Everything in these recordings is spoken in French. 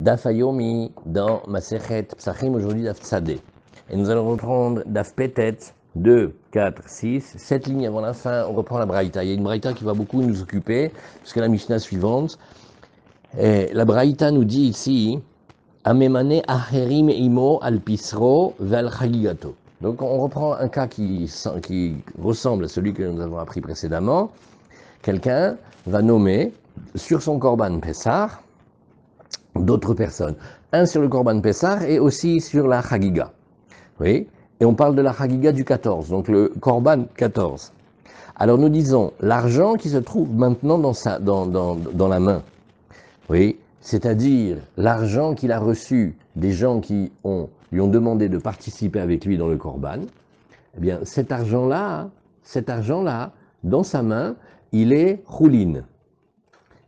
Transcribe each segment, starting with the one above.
Daf Hayomi dans Masechet Psachim, aujourd'hui Daf Tzadé. Et nous allons reprendre Daf Petet 2, 4, 6, 7 lignes avant la fin, on reprend la Braïta. Il y a une Braïta qui va beaucoup nous occuper, puisque la Mishnah suivante, la Braïta nous dit ici, Amemane Aherim Imo al Pisro vel Chagigato. Donc on reprend un cas qui ressemble à celui que nous avons appris précédemment. Quelqu'un va nommer sur son Korban Pessah d'autres personnes. Un sur le Korban Pessah et aussi sur la Chagiga. Oui. Et on parle de la Chagiga du 14, donc le Korban 14. Alors nous disons, l'argent qui se trouve maintenant dans la main, oui, c'est-à-dire l'argent qu'il a reçu des gens qui lui ont demandé de participer avec lui dans le Korban, eh bien cet argent-là, dans sa main, il est choulin.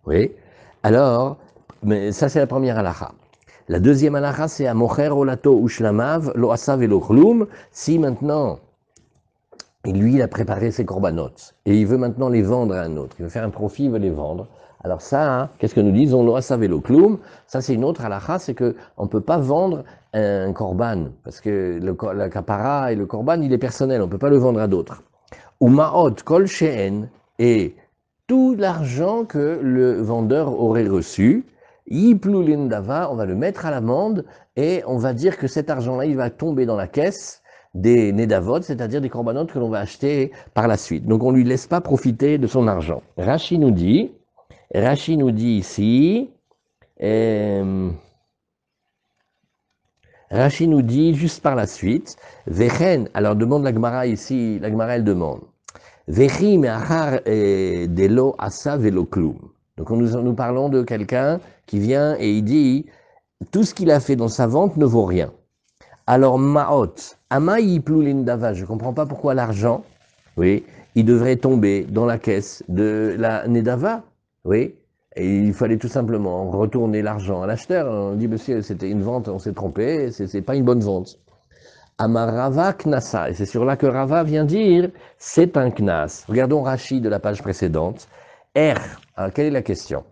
Oui. Alors, mais ça c'est la première halakha. La deuxième halakha c'est amocher olato ushlamav lo asav elo chlum. Si maintenant, lui il a préparé ses korbanot et il veut maintenant les vendre à un autre, il veut faire un profit, il veut les vendre. Alors ça, hein, qu'est-ce que nous disons lo asav elo chlum? Ça c'est une autre halakha, c'est que on peut pas vendre un korban parce que la kapara et le korban il est personnel, on peut pas le vendre à d'autres. Ou maot kol sheen, et tout l'argent que le vendeur aurait reçu, Yiplulin Dava, on va le mettre à l'amende et on va dire que cet argent-là, il va tomber dans la caisse des Nedavot, c'est-à-dire des corbanotes que l'on va acheter par la suite. Donc on ne lui laisse pas profiter de son argent. Rashi nous dit ici, Rashi nous dit juste par la suite, Vechen, alors demande la Gemara ici, la Gemara elle demande, Vechi me'achar delo asa velo klum. Donc nous parlons de quelqu'un qui vient et il dit, tout ce qu'il a fait dans sa vente ne vaut rien. Alors Maot, Amayi plulin dava, je ne comprends pas pourquoi l'argent, oui, il devrait tomber dans la caisse de la Nedava, oui, et il fallait tout simplement retourner l'argent à l'acheteur. On dit, monsieur, c'était une vente, on s'est trompé, c'est pas une bonne vente. Amarava knasa, et c'est sur là que Rava vient dire, c'est un knas. Regardons Rashi de la page précédente. Alors quelle est la question?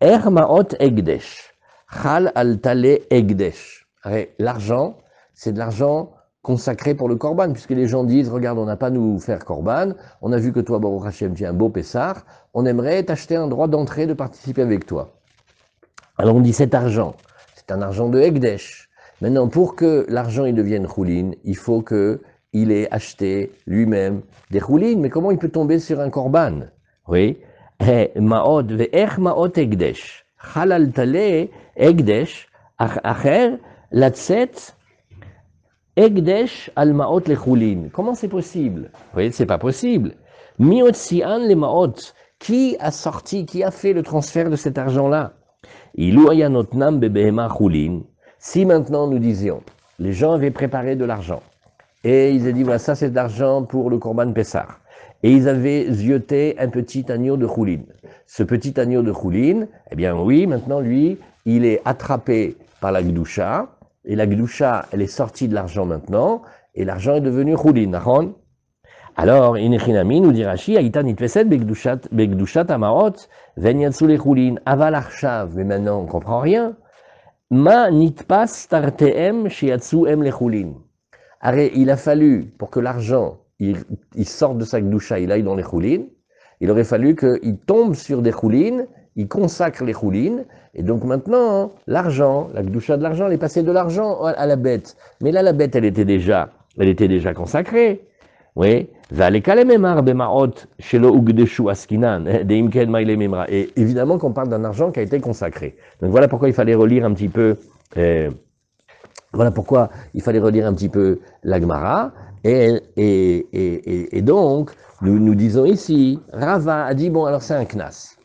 Maot egdesh, chal al tale egdesh. L'argent, c'est de l'argent consacré pour le korban, puisque les gens disent, regarde, on n'a pas nous faire korban, on a vu que toi, Baruch Hashem, tu es un beau Pessah, on aimerait t'acheter un droit d'entrée de participer avec toi. Alors on dit cet argent, c'est un argent de egdesh. Maintenant, pour que l'argent il devienne choulin, il faut qu'il ait acheté lui-même des choulines. Mais comment il peut tomber sur un korban? Oui. Maot ve'ech maot egdesh. Halal tale egdesh. Acher latzet egdesh al maot le choulin. Comment c'est possible? Oui, c'est pas possible. Miot sian le maot. Qui a fait le transfert de cet argent-là? Ilu ayanotnam bebehema choulin. Si maintenant nous disions, les gens avaient préparé de l'argent, et ils avaient dit, voilà, ça c'est de l'argent pour le Korban Pessah, et ils avaient zioté un petit agneau de choulin. Ce petit agneau de choulin, eh bien oui, maintenant lui, il est attrapé par la Gdusha, et la Gdusha, elle est sortie de l'argent maintenant, et l'argent est devenu choulin. Alors, Inechinami nous dit Rashi, Aïta nitveset begdushat amaot, venyatsu le choulin, aval arshav, mais maintenant on comprend rien. Ma nitpas tarteem shiatsu em lechulin. Il a fallu, pour que l'argent il sorte de sa gdusha, il aille dans les choulines, il aurait fallu qu'il tombe sur des choulines, il consacre les choulines, et donc maintenant, l'argent, la gdusha de l'argent, elle est passée de l'argent à la bête. Mais là, la bête, elle était déjà consacrée. Oui. Et évidemment qu'on parle d'un argent qui a été consacré. Donc voilà pourquoi il fallait relire un petit peu, la Gemara. Et donc, nous disons ici, Rava a dit, bon, alors c'est un knas.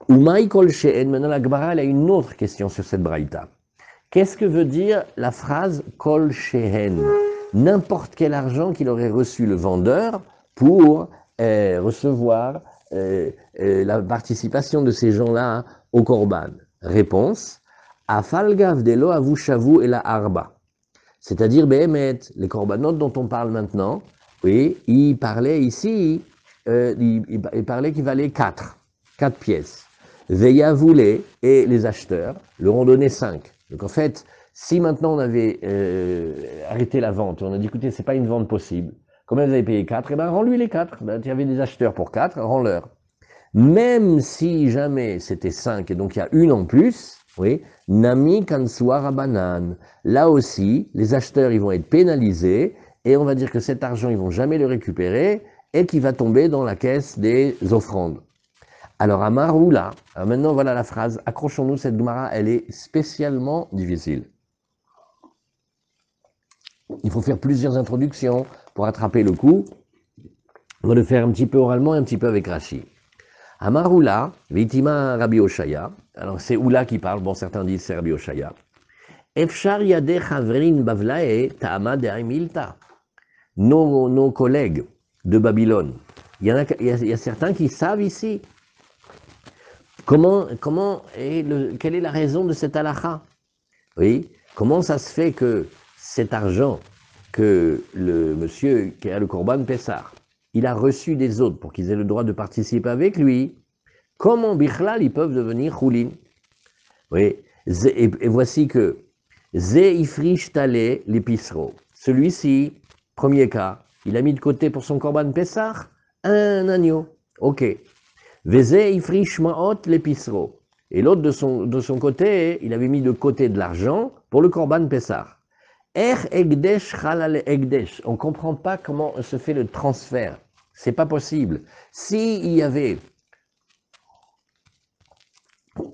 Umay kol she'en, maintenant la Gemara, elle a une autre question sur cette braïta. Qu'est-ce que veut dire la phrase kol she'en? N'importe quel argent qu'il aurait reçu le vendeur pour recevoir la participation de ces gens-là au korban. Réponse, afalgav delo avushavu et la arba. C'est-à-dire, Behemet, les corbanotes dont on parle maintenant, oui, il parlait ici, il parlait qu'il valait 4 pièces. Veya voulait, et les acheteurs leur ont donné 5. Donc en fait, si maintenant on avait arrêté la vente, on a dit écoutez, c'est pas une vente possible, combien vous avez payé 4? Eh bien, rends-lui les 4. Ben, il y avait des acheteurs pour 4, rends-leur. Même si jamais c'était 5 et donc il y a une en plus, oui, Nami Kansuara Banane. Là aussi, les acheteurs ils vont être pénalisés et on va dire que cet argent ils vont jamais le récupérer et qui va tomber dans la caisse des offrandes. Alors à Maroula, maintenant voilà la phrase, accrochons-nous, cette Gemara, elle est spécialement difficile. Il faut faire plusieurs introductions pour attraper le coup. On va le faire un petit peu oralement et un petit peu avec Rashi. Amaroula, Vitima Rabbi Oshaya. Alors c'est Oula qui parle, bon certains disent c'est Rabbi Oshaya. Efshar Yade Chavrin Bavlae Ta'ama de Milta. Nos collègues de Babylone, il y a certains qui savent ici quelle est la raison de cette halakha. Oui, comment ça se fait que cet argent que le monsieur qui a le Korban Pessah, il a reçu des autres pour qu'ils aient le droit de participer avec lui, comment Bichlal ils peuvent devenir Choulin? Oui, et voici que Ze Ifrish Tale l'Episro. Celui-ci, premier cas, il a mis de côté pour son Korban Pessah un agneau. Ok. Veze Ifrish Maot l'Episro. Et l'autre de son côté, il avait mis de côté de l'argent pour le Korban Pessah. Egdesh Chalal Egdesh. On ne comprend pas comment se fait le transfert. C'est pas possible. S'il y avait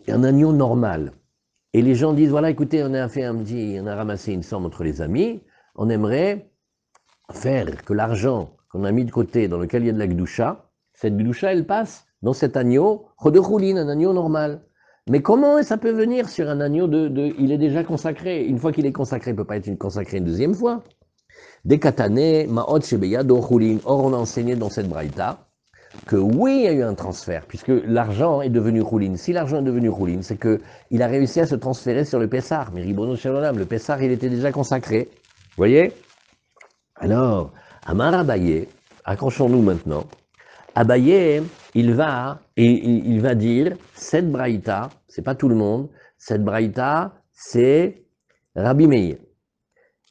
un agneau normal, et les gens disent, voilà, écoutez, on a ramassé une somme entre les amis, on aimerait faire que l'argent qu'on a mis de côté, dans lequel il y a de la Gdusha, cette Gdusha, elle passe dans cet agneau, Chodechoulin, un agneau normal. Mais comment ça peut venir sur un agneau il est déjà consacré? Une fois qu'il est consacré, il ne peut pas être consacré une deuxième fois. Des katané, ma'ot shebeya dochulin. Or, on a enseigné dans cette braïta que oui, il y a eu un transfert, puisque l'argent est devenu choulin. Si l'argent est devenu choulin, c'est qu'il a réussi à se transférer sur le Pessar. Mais Ribono Shalom, le Pessar, il était déjà consacré. Vous voyez? Alors, Amar Abaye, accrochons-nous maintenant. Abaye, il va dire, cette braïta, c'est pas tout le monde, cette braïta, c'est Rabbi Meir.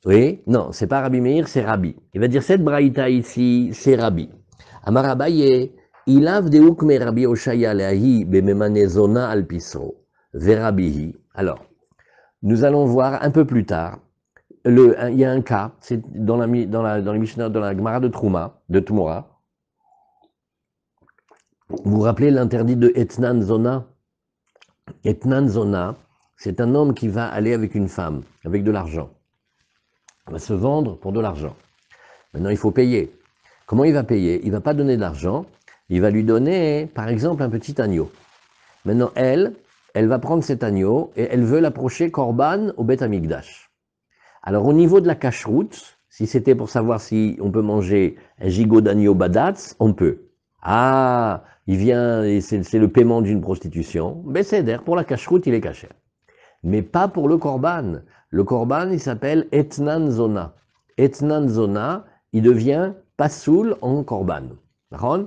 Oui, non, c'est pas Rabbi Meir, c'est Rabbi. Il va dire, cette braïta ici, c'est Rabbi. Amar Abaye, ilav deuk me Rabbi Oshaya leahi bememane zona al pisro, verabihi. Alors, nous allons voir un peu plus tard, il y a un cas, c'est dans la Mishnah, dans la Gemara de Trouma, de Tmora. Vous vous rappelez l'interdit de Etnan Zona? Etnan Zona, c'est un homme qui va aller avec une femme, avec de l'argent. Il va se vendre pour de l'argent. Maintenant, il faut payer. Comment il va payer? Il ne va pas donner de l'argent, il va lui donner, par exemple, un petit agneau. Maintenant, elle va prendre cet agneau et elle veut l'approcher Korban au Beth Amikdash. Alors, au niveau de la cacheroute, si c'était pour savoir si on peut manger un gigot d'agneau badatz, on peut. Ah, il vient, et c'est le paiement d'une prostitution. Besséder, pour la cacheroute, il est caché. Mais pas pour le korban. Le korban, il s'appelle Etnan Zona. Etnan Zona, il devient pasoul en korban. D'accord?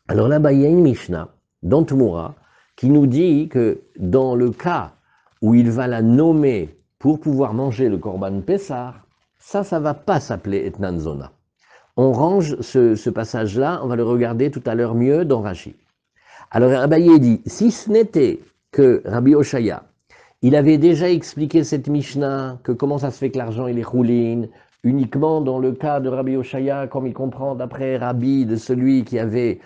Alors là-bas, il y a une Mishnah, dans Tmura, qui nous dit que dans le cas où il va la nommer pour pouvoir manger le korban Pessah, ça va pas s'appeler Etnan Zona. On range ce passage-là, on va le regarder tout à l'heure mieux dans Rashi. Alors Abaye dit, si ce n'était que Rabbi Oshaya, il avait déjà expliqué cette Mishnah, que comment ça se fait que l'argent il est choulin, uniquement dans le cas de Rabbi Oshaya, comme il comprend d'après Rabbi, de celui qui avait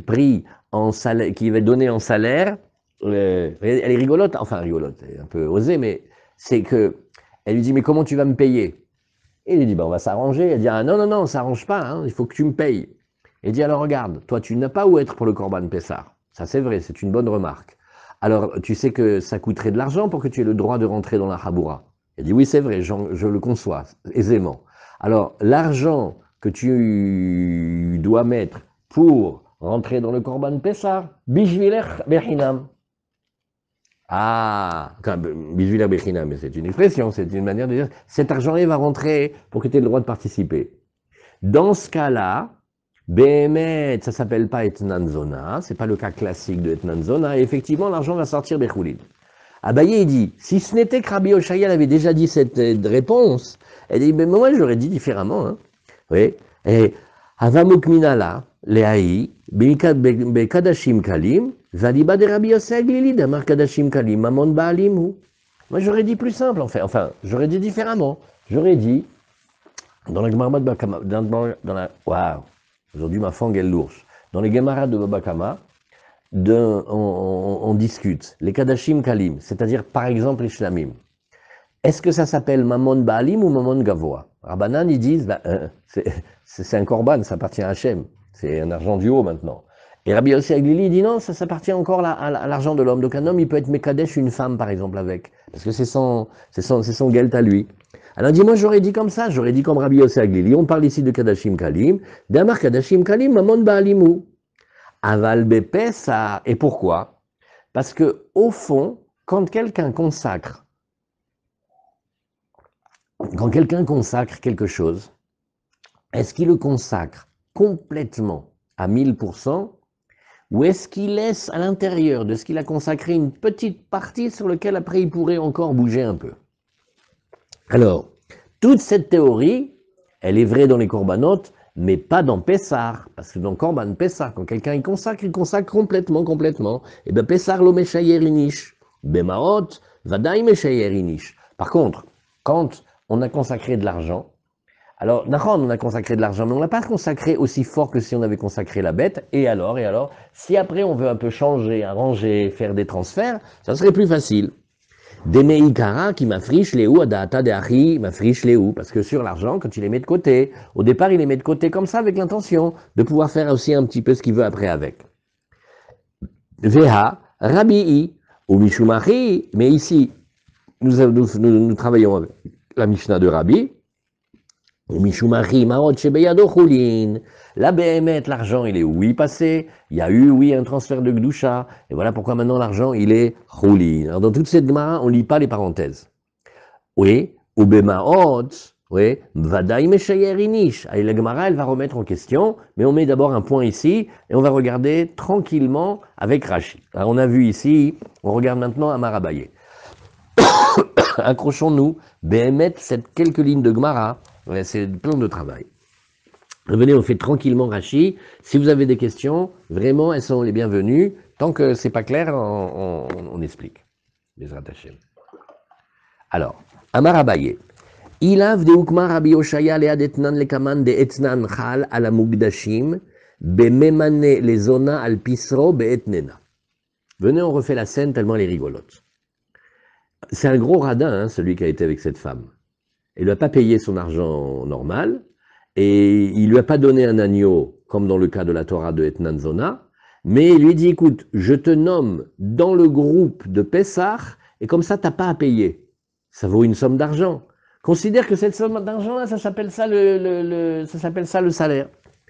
pris en salaire, qui avait donné en salaire, elle est rigolote, enfin rigolote, un peu osée, mais c'est que, elle lui dit, mais comment tu vas me payer? Et il lui dit, ben, on va s'arranger. Elle dit, ah, non, on ne s'arrange pas, hein, il faut que tu me payes. Il dit, alors regarde, toi tu n'as pas où être pour le Korban Pessah. Ça c'est vrai, c'est une bonne remarque. Alors tu sais que ça coûterait de l'argent pour que tu aies le droit de rentrer dans la Chaboura. Il dit, oui c'est vrai, je le conçois aisément. Alors l'argent que tu dois mettre pour rentrer dans le Korban Pessah, Bishvilech Bechinam. Ah, Bishvilech Bechinam, mais c'est une expression, c'est une manière de dire, cet argent-là va rentrer pour que tu aies le droit de participer. Dans ce cas-là, Behemet, ça s'appelle pas Etnan Zona, c'est pas le cas classique de Etnan Zona, et effectivement, l'argent va sortir Bechoulin. Abaye, il dit, si ce n'était que Rabbi Oshaya avait déjà dit cette réponse, elle dit, mais moi, j'aurais dit différemment, hein. Oui. Et, Avamuk Minala, Leaï, Bekadashim Kalim, Zaliba de Rabbi Yosef Glili, Damar Kadashim Kalim, Mamon Baalim. Moi, j'aurais dit plus simple, en fait. Enfin, j'aurais dit différemment. J'aurais dit, dans la Gemara de Babakama, waouh, aujourd'hui ma fangue est l'ours. Dans les Gemara de Babakama, on discute les Kadashim Kalim, c'est-à-dire par exemple les Shlamim. Est-ce que ça s'appelle Mamon Baalim ou Mamon Gavoa? Rabbanan, ils disent, c'est un korban, ça appartient à Hachem. C'est un argent du haut maintenant. Et Rabbi Yossi Aglili dit non, ça appartient encore à l'argent de l'homme. Donc un homme, il peut être Mekadesh une femme, par exemple, avec. Parce que c'est son gelt à lui. Alors dis-moi, j'aurais dit comme ça, j'aurais dit comme Rabbi Yossi Aglili. On parle ici de Kadashim Kalim. D'Amar Kadashim Kalim, Mamon Baalimu. Aval Bepesa. Et pourquoi? Parce que, au fond, quand quelqu'un consacre quelque chose, est-ce qu'il le consacre complètement à 1000% ou est-ce qu'il laisse à l'intérieur de ce qu'il a consacré une petite partie sur laquelle après il pourrait encore bouger un peu? Alors, toute cette théorie, elle est vraie dans les corbanotes, mais pas dans Pessar, parce que dans Korban Pessar, quand quelqu'un il consacre complètement, et bien Pessar lo meshayer inish, Bemaot, vadaï meshayer inish. Par contre, quand on a consacré de l'argent, alors, on a consacré de l'argent, mais on ne l'a pas consacré aussi fort que si on avait consacré la bête. Et alors, si après on veut un peu changer, arranger, faire des transferts, ça serait plus facile. Demeikara qui m'affriche les ou, adata de achi m'affriche les ou, parce que sur l'argent, quand il les met de côté, au départ, il les met de côté comme ça avec l'intention de pouvoir faire aussi un petit peu ce qu'il veut après avec. Veha, rabi'i, ou mishumachi, mais ici, nous travaillons avec la Mishnah de Rabbi. La BMT, l'argent, il est oui passé, il y a eu, oui, un transfert de Gdusha, et voilà pourquoi maintenant l'argent, il est Choulin. Alors dans toute cette Gemara, on ne lit pas les parenthèses. Oui, ou Bemaot, oui, Vadaï Meshayer Inish. Et la Gemara, elle va remettre en question, mais on met d'abord un point ici, et on va regarder tranquillement avec Rashi. Alors on a vu ici, on regarde maintenant à Marabaye. Accrochons-nous, BMT, cette quelques lignes de Gemara. Ouais, c'est plein de travail. Venez, on fait tranquillement Rashi. Si vous avez des questions, vraiment, elles sont les bienvenues. Tant que c'est pas clair, on explique. Les rattachés. Alors, Amar Abaye. Ilav de Ukma Rabbi Oshaya lead etnan lekaman de etnan chal ala mugdashim bememane les zona al pisro beetnena. Venez, on refait la scène tellement elle est rigolote. C'est un gros radin, hein, celui qui a été avec cette femme. Il ne lui a pas payé son argent normal, et il ne lui a pas donné un agneau, comme dans le cas de la Torah de Etnan Zona, mais il lui dit, écoute, je te nomme dans le groupe de Pessah, et comme ça, tu n'as pas à payer. Ça vaut une somme d'argent. Considère que cette somme d'argent-là, ça s'appelle ça le salaire.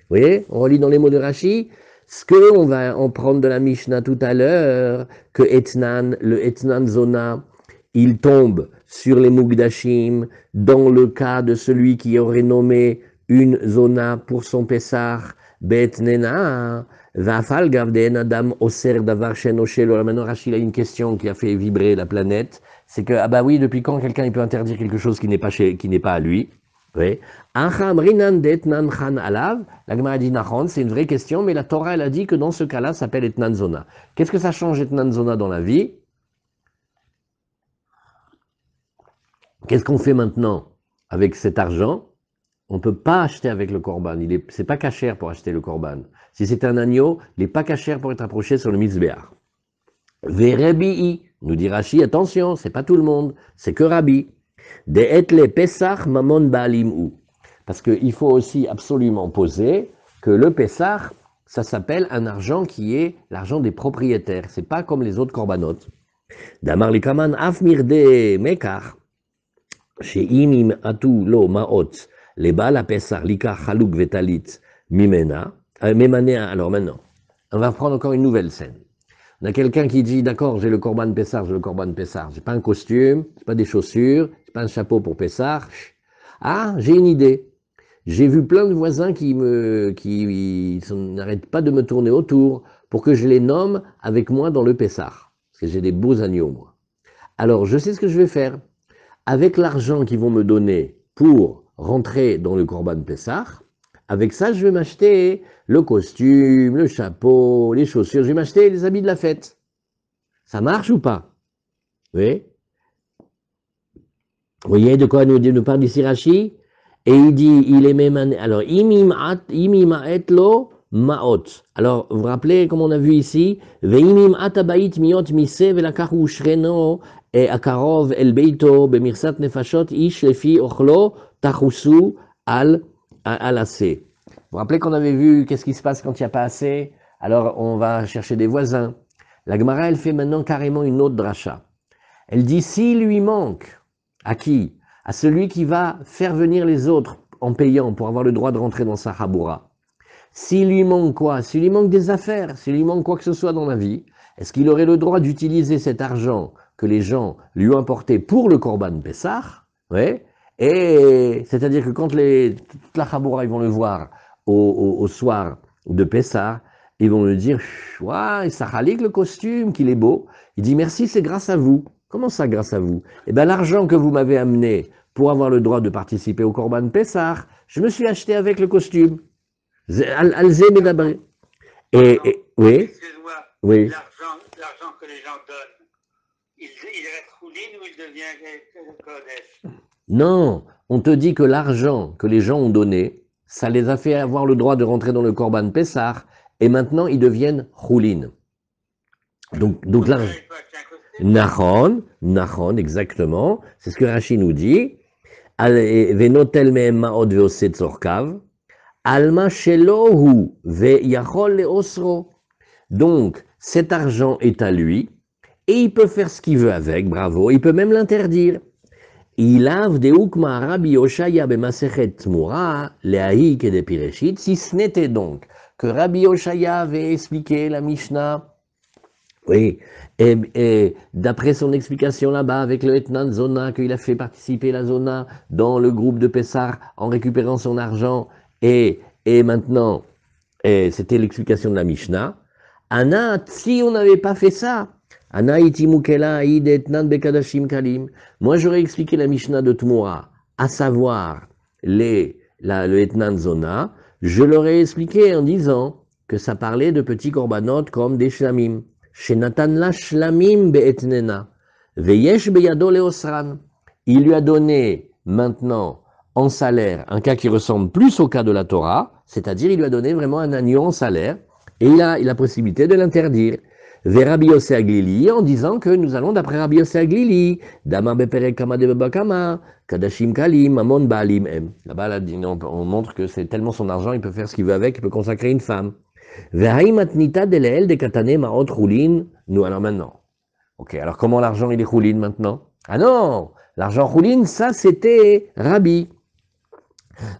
Vous voyez, on relit dans les mots de Rashi, ce qu'on va en prendre de la Mishnah tout à l'heure, que le Etnan Zona, il tombe sur les Mugdashim dans le cas de celui qui aurait nommé une zona pour son Pessar, Bet Nena, Vafal Gavden Adam Oser Davar Shenoshelo. Maintenant, Rachid a une question qui a fait vibrer la planète. C'est que, ah bah oui, depuis quand quelqu'un il peut interdire quelque chose qui n'est pas à lui? Oui. Acham Rinan d'Etnan Khan Alav. La Gemara dit Nachon, c'est une vraie question, mais la Torah, elle a dit que dans ce cas-là, ça s'appelle Etnan Zona. Qu'est-ce que ça change Etnan Zona dans la vie? Qu'est-ce qu'on fait maintenant avec cet argent? On ne peut pas acheter avec le korban. C'est pas cachère pour acheter le korban. Si c'est un agneau, il n'est pas cachère pour être approché sur le mitzbeach. Verebi'i, nous dit Rashi, attention, c'est pas tout le monde, c'est que Rabbi. De etle pesach mamon baalim ou. Parce qu'il faut aussi absolument poser que le pesach, ça s'appelle un argent qui est l'argent des propriétaires. C'est pas comme les autres korbanot. Damar likaman af mirde mekar. She'imim atu lo maot, les bal à Pessar, lika chalouk vetalit mimena, memanea. Alors maintenant, on va prendre encore une nouvelle scène. On a quelqu'un qui dit, d'accord, j'ai le korban Pessar, j'ai pas un costume, j'ai pas des chaussures, j'ai pas un chapeau pour Pessar. Ah, j'ai une idée. j'ai vu plein de voisins qui n'arrêtent pas de me tourner autour pour que je les nomme avec moi dans le Pessah. Parce que j'ai des beaux agneaux, moi. Alors, je sais ce que je vais faire. Avec l'argent qu'ils vont me donner pour rentrer dans le Corban Pessah, avec ça, je vais m'acheter le costume, le chapeau, les chaussures, je vais m'acheter les habits de la fête. Ça marche ou pas? Oui. Vous voyez de quoi nous parle ici Rashi? Et il dit, il est même... Alors, imim lo maot. Alors, vous vous rappelez, comme on a vu ici, veimim atabait miot mise velakahu shreno et akarov el beito bemirsat nefashot ish lefi ochlo tachusu al assez. Vous vous rappelez qu'on avait vu qu'est-ce qui se passe quand il n'y a pas assez? Alors, on va chercher des voisins. La Gemara, elle fait maintenant carrément une autre dracha. Elle dit, s'il lui manque, à qui? À celui qui va faire venir les autres en payant pour avoir le droit de rentrer dans sa haboura. S'il lui manque quoi? S'il lui manque des affaires, s'il lui manque quoi que ce soit dans la vie, est-ce qu'il aurait le droit d'utiliser cet argent que les gens lui ont apporté pour le Korban Pessah? Ouais. Et c'est-à-dire que quand toute la haboura, ils vont le voir au soir de Pessah, ils vont lui dire, ouais, ça ralique le costume, qu'il est beau. Il dit, merci, c'est grâce à vous. Comment ça, grâce à vous? Eh bien, l'argent que vous m'avez amené pour avoir le droit de participer au Corban Pessah, je me suis acheté avec le costume. Oui, Excuse-moi, oui. l'argent que les gens donnent, il reste rouline ou il devient Kodesh? Non, on te dit que l'argent que les gens ont donné, ça les a fait avoir le droit de rentrer dans le Corban Pessah, et maintenant ils deviennent choulin. Donc l'argent. Nachon, exactement. C'est ce que Rashi nous dit. Venotel mehem ma'od ve'oseh tzorkav. Alma shelohu ve'yachol le'osro. Donc, cet argent est à lui, et il peut faire ce qu'il veut avec, bravo, il peut même l'interdire. Ilav deukma Rabbi Oshaya b'masechet tmura le'ahi kede pireshit. Si ce n'était donc que Rabbi Oshaya avait expliqué la Mishnah, oui, et d'après son explication là-bas avec le Etnan Zona, qu'il a fait participer la Zona dans le groupe de Pessar en récupérant son argent, et maintenant, c'était l'explication de la Mishnah. Anna, si on n'avait pas fait ça, Anna itimukela id Etnan bekadashim kalim. Moi, j'aurais expliqué la Mishnah de Tmoura, à savoir le Etnan Zona, je l'aurais expliqué en disant que ça parlait de petits korbanot comme des shlamim. Shenatan la shlamim be'etnena, veyesh beyado leosran. Il lui a donné maintenant en salaire un cas qui ressemble plus au cas de la Torah, c'est-à-dire il lui a donné vraiment un agneau en salaire, et il a la possibilité de l'interdire. Ve Rabbi Yossé Aglili, en disant que nous allons d'après Rabbi Yossé Aglili, Dama beperek kama de babakama, kadashim kalim, amon baalim em. Là-bas, on montre que c'est tellement son argent, il peut faire ce qu'il veut avec, il peut consacrer une femme. Nous, alors maintenant. Ok, alors comment l'argent il est choulin maintenant? Ah non, l'argent choulin, ça c'était Rabbi.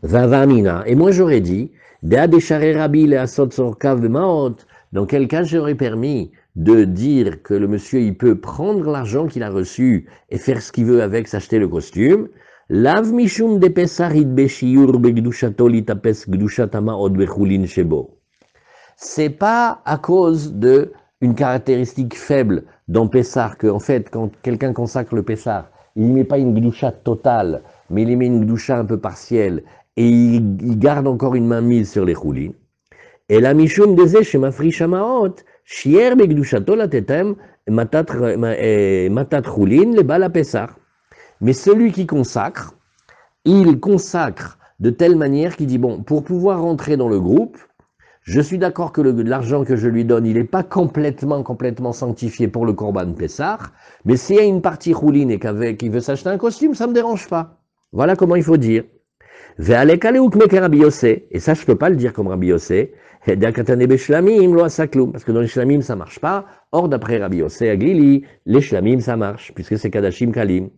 Vavamina. Et moi j'aurais dit, dans quel cas j'aurais permis de dire que le monsieur il peut prendre l'argent qu'il a reçu et faire ce qu'il veut avec, s'acheter le costume. Lav mishum de pesarit beshiur begdushato litapes gdushatama od bechulin shebo. C'est pas à cause de une caractéristique faible dans Pessah que, en fait, quand quelqu'un consacre le Pessah, il n'y met pas une gdusha totale, mais il y met une gdusha un peu partielle, et il garde encore une main mise sur les choulines. Et la mishum deze shemafri shamaot, shier begdushato latetem matat choulin le bala Pessah. Mais celui qui consacre, il consacre de telle manière qu'il dit, bon, pour pouvoir rentrer dans le groupe, je suis d'accord que l'argent que je lui donne, il n'est pas complètement sanctifié pour le Korban Pessah, mais s'il y a une partie rouline et qu'il veut s'acheter un costume, ça ne me dérange pas. Voilà comment il faut dire. Et ça, je ne peux pas le dire comme Rabbi Yossé, parce que dans les shlamim, ça ne marche pas. Or, d'après Rabbi Yossé Aglili, les shlamim, ça marche, puisque c'est kadashim kalim.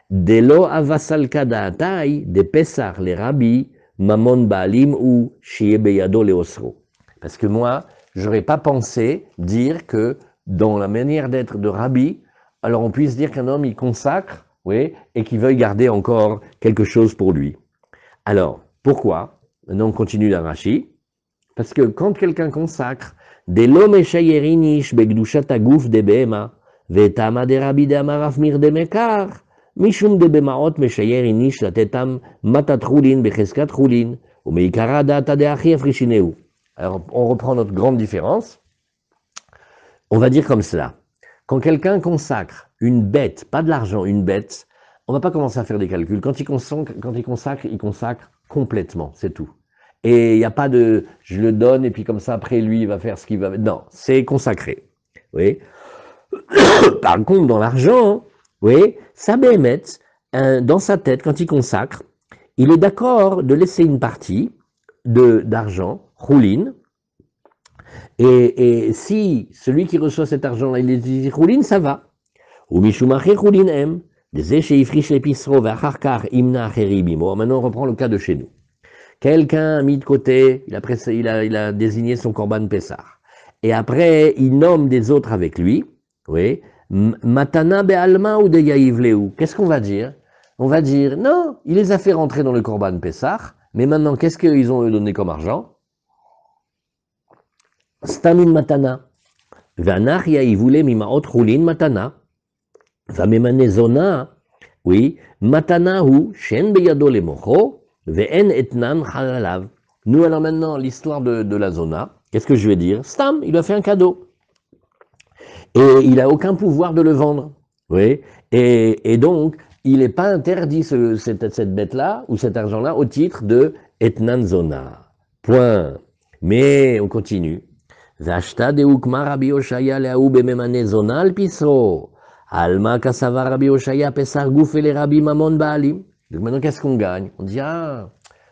Delo avasalka da'atai de Pessah les rabbi mamon baalim ou shiye beyado leosro. Parce que moi, j'aurais pas pensé dire que dans la manière d'être de rabbi, alors on puisse dire qu'un homme il consacre oui, et qui veuille garder encore quelque chose pour lui. Alors, pourquoi? Maintenant, on continue la Rashi. Parce que quand quelqu'un consacre des lome shayerinish begdushat aguf de behema, vetama de rabbi de amaraf mir de mekar, mishum de bemaot meshayerinish latetam matat chulin becheskat chulin, ou meikara data de achi afrishineu. Alors, on reprend notre grande différence. On va dire comme cela. Quand quelqu'un consacre une bête, pas de l'argent, une bête, on va pas commencer à faire des calculs. Quand il consacre complètement, c'est tout. Et il n'y a pas de je le donne et puis comme ça après lui il va faire ce qu'il va. Non, c'est consacré. Oui. Par contre, dans l'argent, oui, ça bémet, dans sa tête, quand il consacre, il est d'accord de laisser une partie d'argent, roulin, et si celui qui reçoit cet argent-là, il dit roulin, ça va. Ou mishumaché roulin em, des écheifrish l'épiceau, vacharkar imna cheribimo. Maintenant, on reprend le cas de chez nous. Quelqu'un a mis de côté, il a désigné son korban Pessar. Et après, il nomme des autres avec lui. Oui. Matana be'alma ou de yaivleu. Qu'est-ce qu'on va dire? On va dire, non, il les a fait rentrer dans le korban Pessar. Mais maintenant, qu'est-ce qu'ils ont donné comme argent? Stamin matana. Vanach yaivule mimaot chulin matana. Vamemane zona. Oui. Matana hu shen beyado le mocho. Ve'en etnan halalav. Nous, alors maintenant, l'histoire de la zona, qu'est-ce que je vais dire? Stam, il a fait un cadeau. Et il n'a aucun pouvoir de le vendre. Oui. Et donc, il n'est pas interdit, cette bête-là, ou cet argent-là, au titre de etnan zona. Point. Mais, on continue. Vashta deukma Rabbi Oshaya leaou bememane zona al pisro. Alma kasava Rabbi Oshaya pesar gouf ele Rabbi Mamon baalim. Donc maintenant, qu'est-ce qu'on gagne? On dit, ah,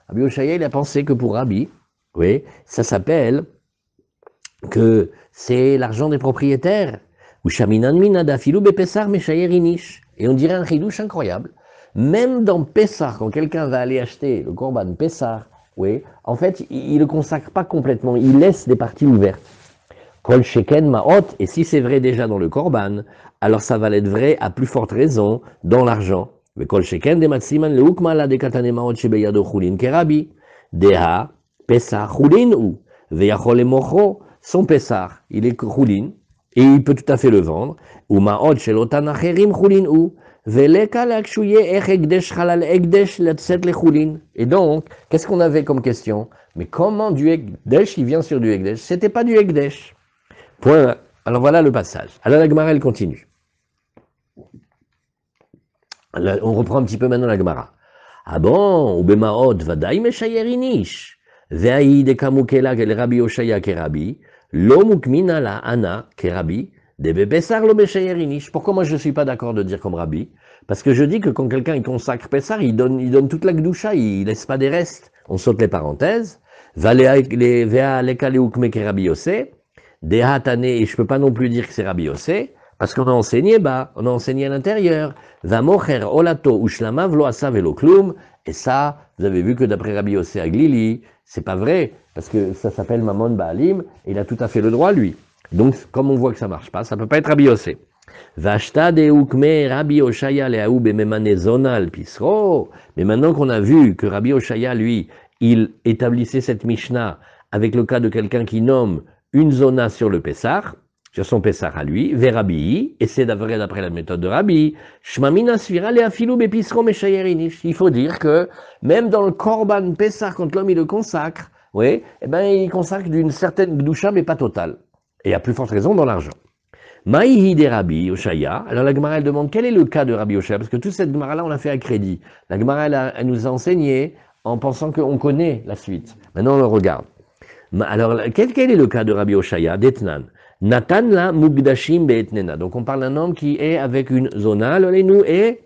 Rabbi Oshaya, il a pensé que pour Rabbi, oui, ça s'appelle que c'est l'argent des propriétaires. Ou shaminan minada filou bepessar meshayerinish. Et on dirait un chidouche incroyable. Même dans Pessar, quand quelqu'un va aller acheter le korban Pessar, oui, en fait, il ne le consacre pas complètement, il laisse des parties ouvertes. Kol sheken ma'ot, et si c'est vrai déjà dans le korban, alors ça va l'être vrai à plus forte raison dans l'argent. וכל שכן דמצימן לאוקמה לה דקתני מעות שבידו חולין כרבי, דהה פסח חולין הוא, ויכול למוכרו son פסח, il est חולין, et il peut tout à fait le vendre, ומעות של אותן אחרים חולין הוא, ולקה להקשויה איך הקדש חלל הקדש לצאת לחולין. Et donc, qu'est-ce qu'on avait comme question? Mais comment du הקדש, il vient sur du הקדש? C'était pas du הקדש. Point. Alors voilà le passage. Alors la Gemara, elle continue. Là, on reprend un petit peu maintenant la Gemara. Ah bon, ubemaot vadaï meshayerinish. Ve'aï de kamukela kel Rabbi Oshaya kerabi. Lo mukmina la ana kerabi. De bepesar lo meshayerinish. Pourquoi moi je ne suis pas d'accord de dire comme Rabbi? Parce que je dis que quand quelqu'un il consacre Pessar, il donne toute la Gdusha, il laisse pas des restes. On saute les parenthèses. Ve'a lekale ukme kerabi Yosé. Dehatane, et je peux pas non plus dire que c'est Rabbi Yosé. Parce qu'on a enseigné bas, on a enseigné à l'intérieur. Va mocher olato ushlamav lo asav elo klum. Et ça, vous avez vu que d'après Rabbi Yossé Aglili, c'est pas vrai, parce que ça s'appelle Mamon Baalim, et il a tout à fait le droit, lui. Donc, comme on voit que ça marche pas, ça peut pas être Rabbi Yossé. Vashta de ukme Rabbi Oshaya leaou bememane zona al pisro. Mais maintenant qu'on a vu que Rabbi Oshaya, lui, il établissait cette Mishnah avec le cas de quelqu'un qui nomme une zona sur le Pessar, sur son Pessar à lui, vers Rabbi, et c'est d'après la méthode de Rabbi, Shmamina Sfira le afilou bepisro meshayerinish. Il faut dire que même dans le Korban Pessar, quand l'homme il le consacre, oui, eh ben il consacre d'une certaine gdusha, mais pas totale. Et à plus forte raison dans l'argent. Maïhi de Rabbi Oshaya. Alors la Gemara elle demande quel est le cas de Rabbi Oshaya, parce que toute cette Gemara là on l'a fait à crédit. La Gemara elle nous a enseigné en pensant qu'on connaît la suite. Maintenant on le regarde. Alors quel est le cas de Rabbi Oshaya? Detnan. Natan la mugdashim be'etnena. Donc on parle d'un homme qui est avec une zona, et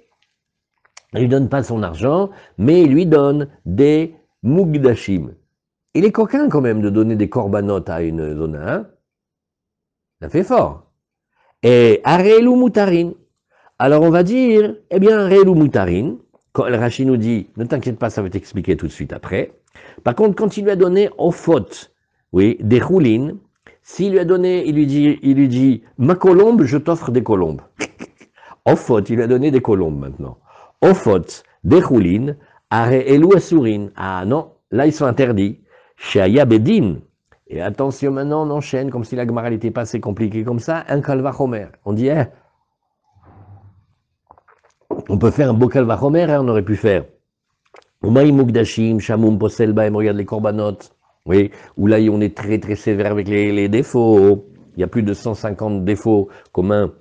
il lui donne pas son argent, mais il lui donne des mugdashim. Il est coquin quand même de donner des korbanot à une zona, hein? Ça fait fort. Et arelu mutarin. Alors on va dire, eh bien arelu mutarin. Quand le Rashi nous dit, ne t'inquiète pas, ça va t'expliquer tout de suite après. Par contre, quand il lui a donné au faute, oui, des choulines, s'il lui a donné, il lui dit, ma colombe, je t'offre des colombes. Ofot, il lui a donné des colombes maintenant. Ofot, des choulines, are elou assourines. Ah non, là ils sont interdits. Shaya bedin. Et attention, maintenant on enchaîne, comme si la Gemara n'était pas assez compliquée comme ça, un kalvachomer. On dit, on peut faire un beau kalvachomer, on aurait pu faire. Umaï mugdashim, shamoum posel baem, regarde les corbanotes. Oui, où là on est très très sévère avec les défauts. Il y a plus de 150 défauts communs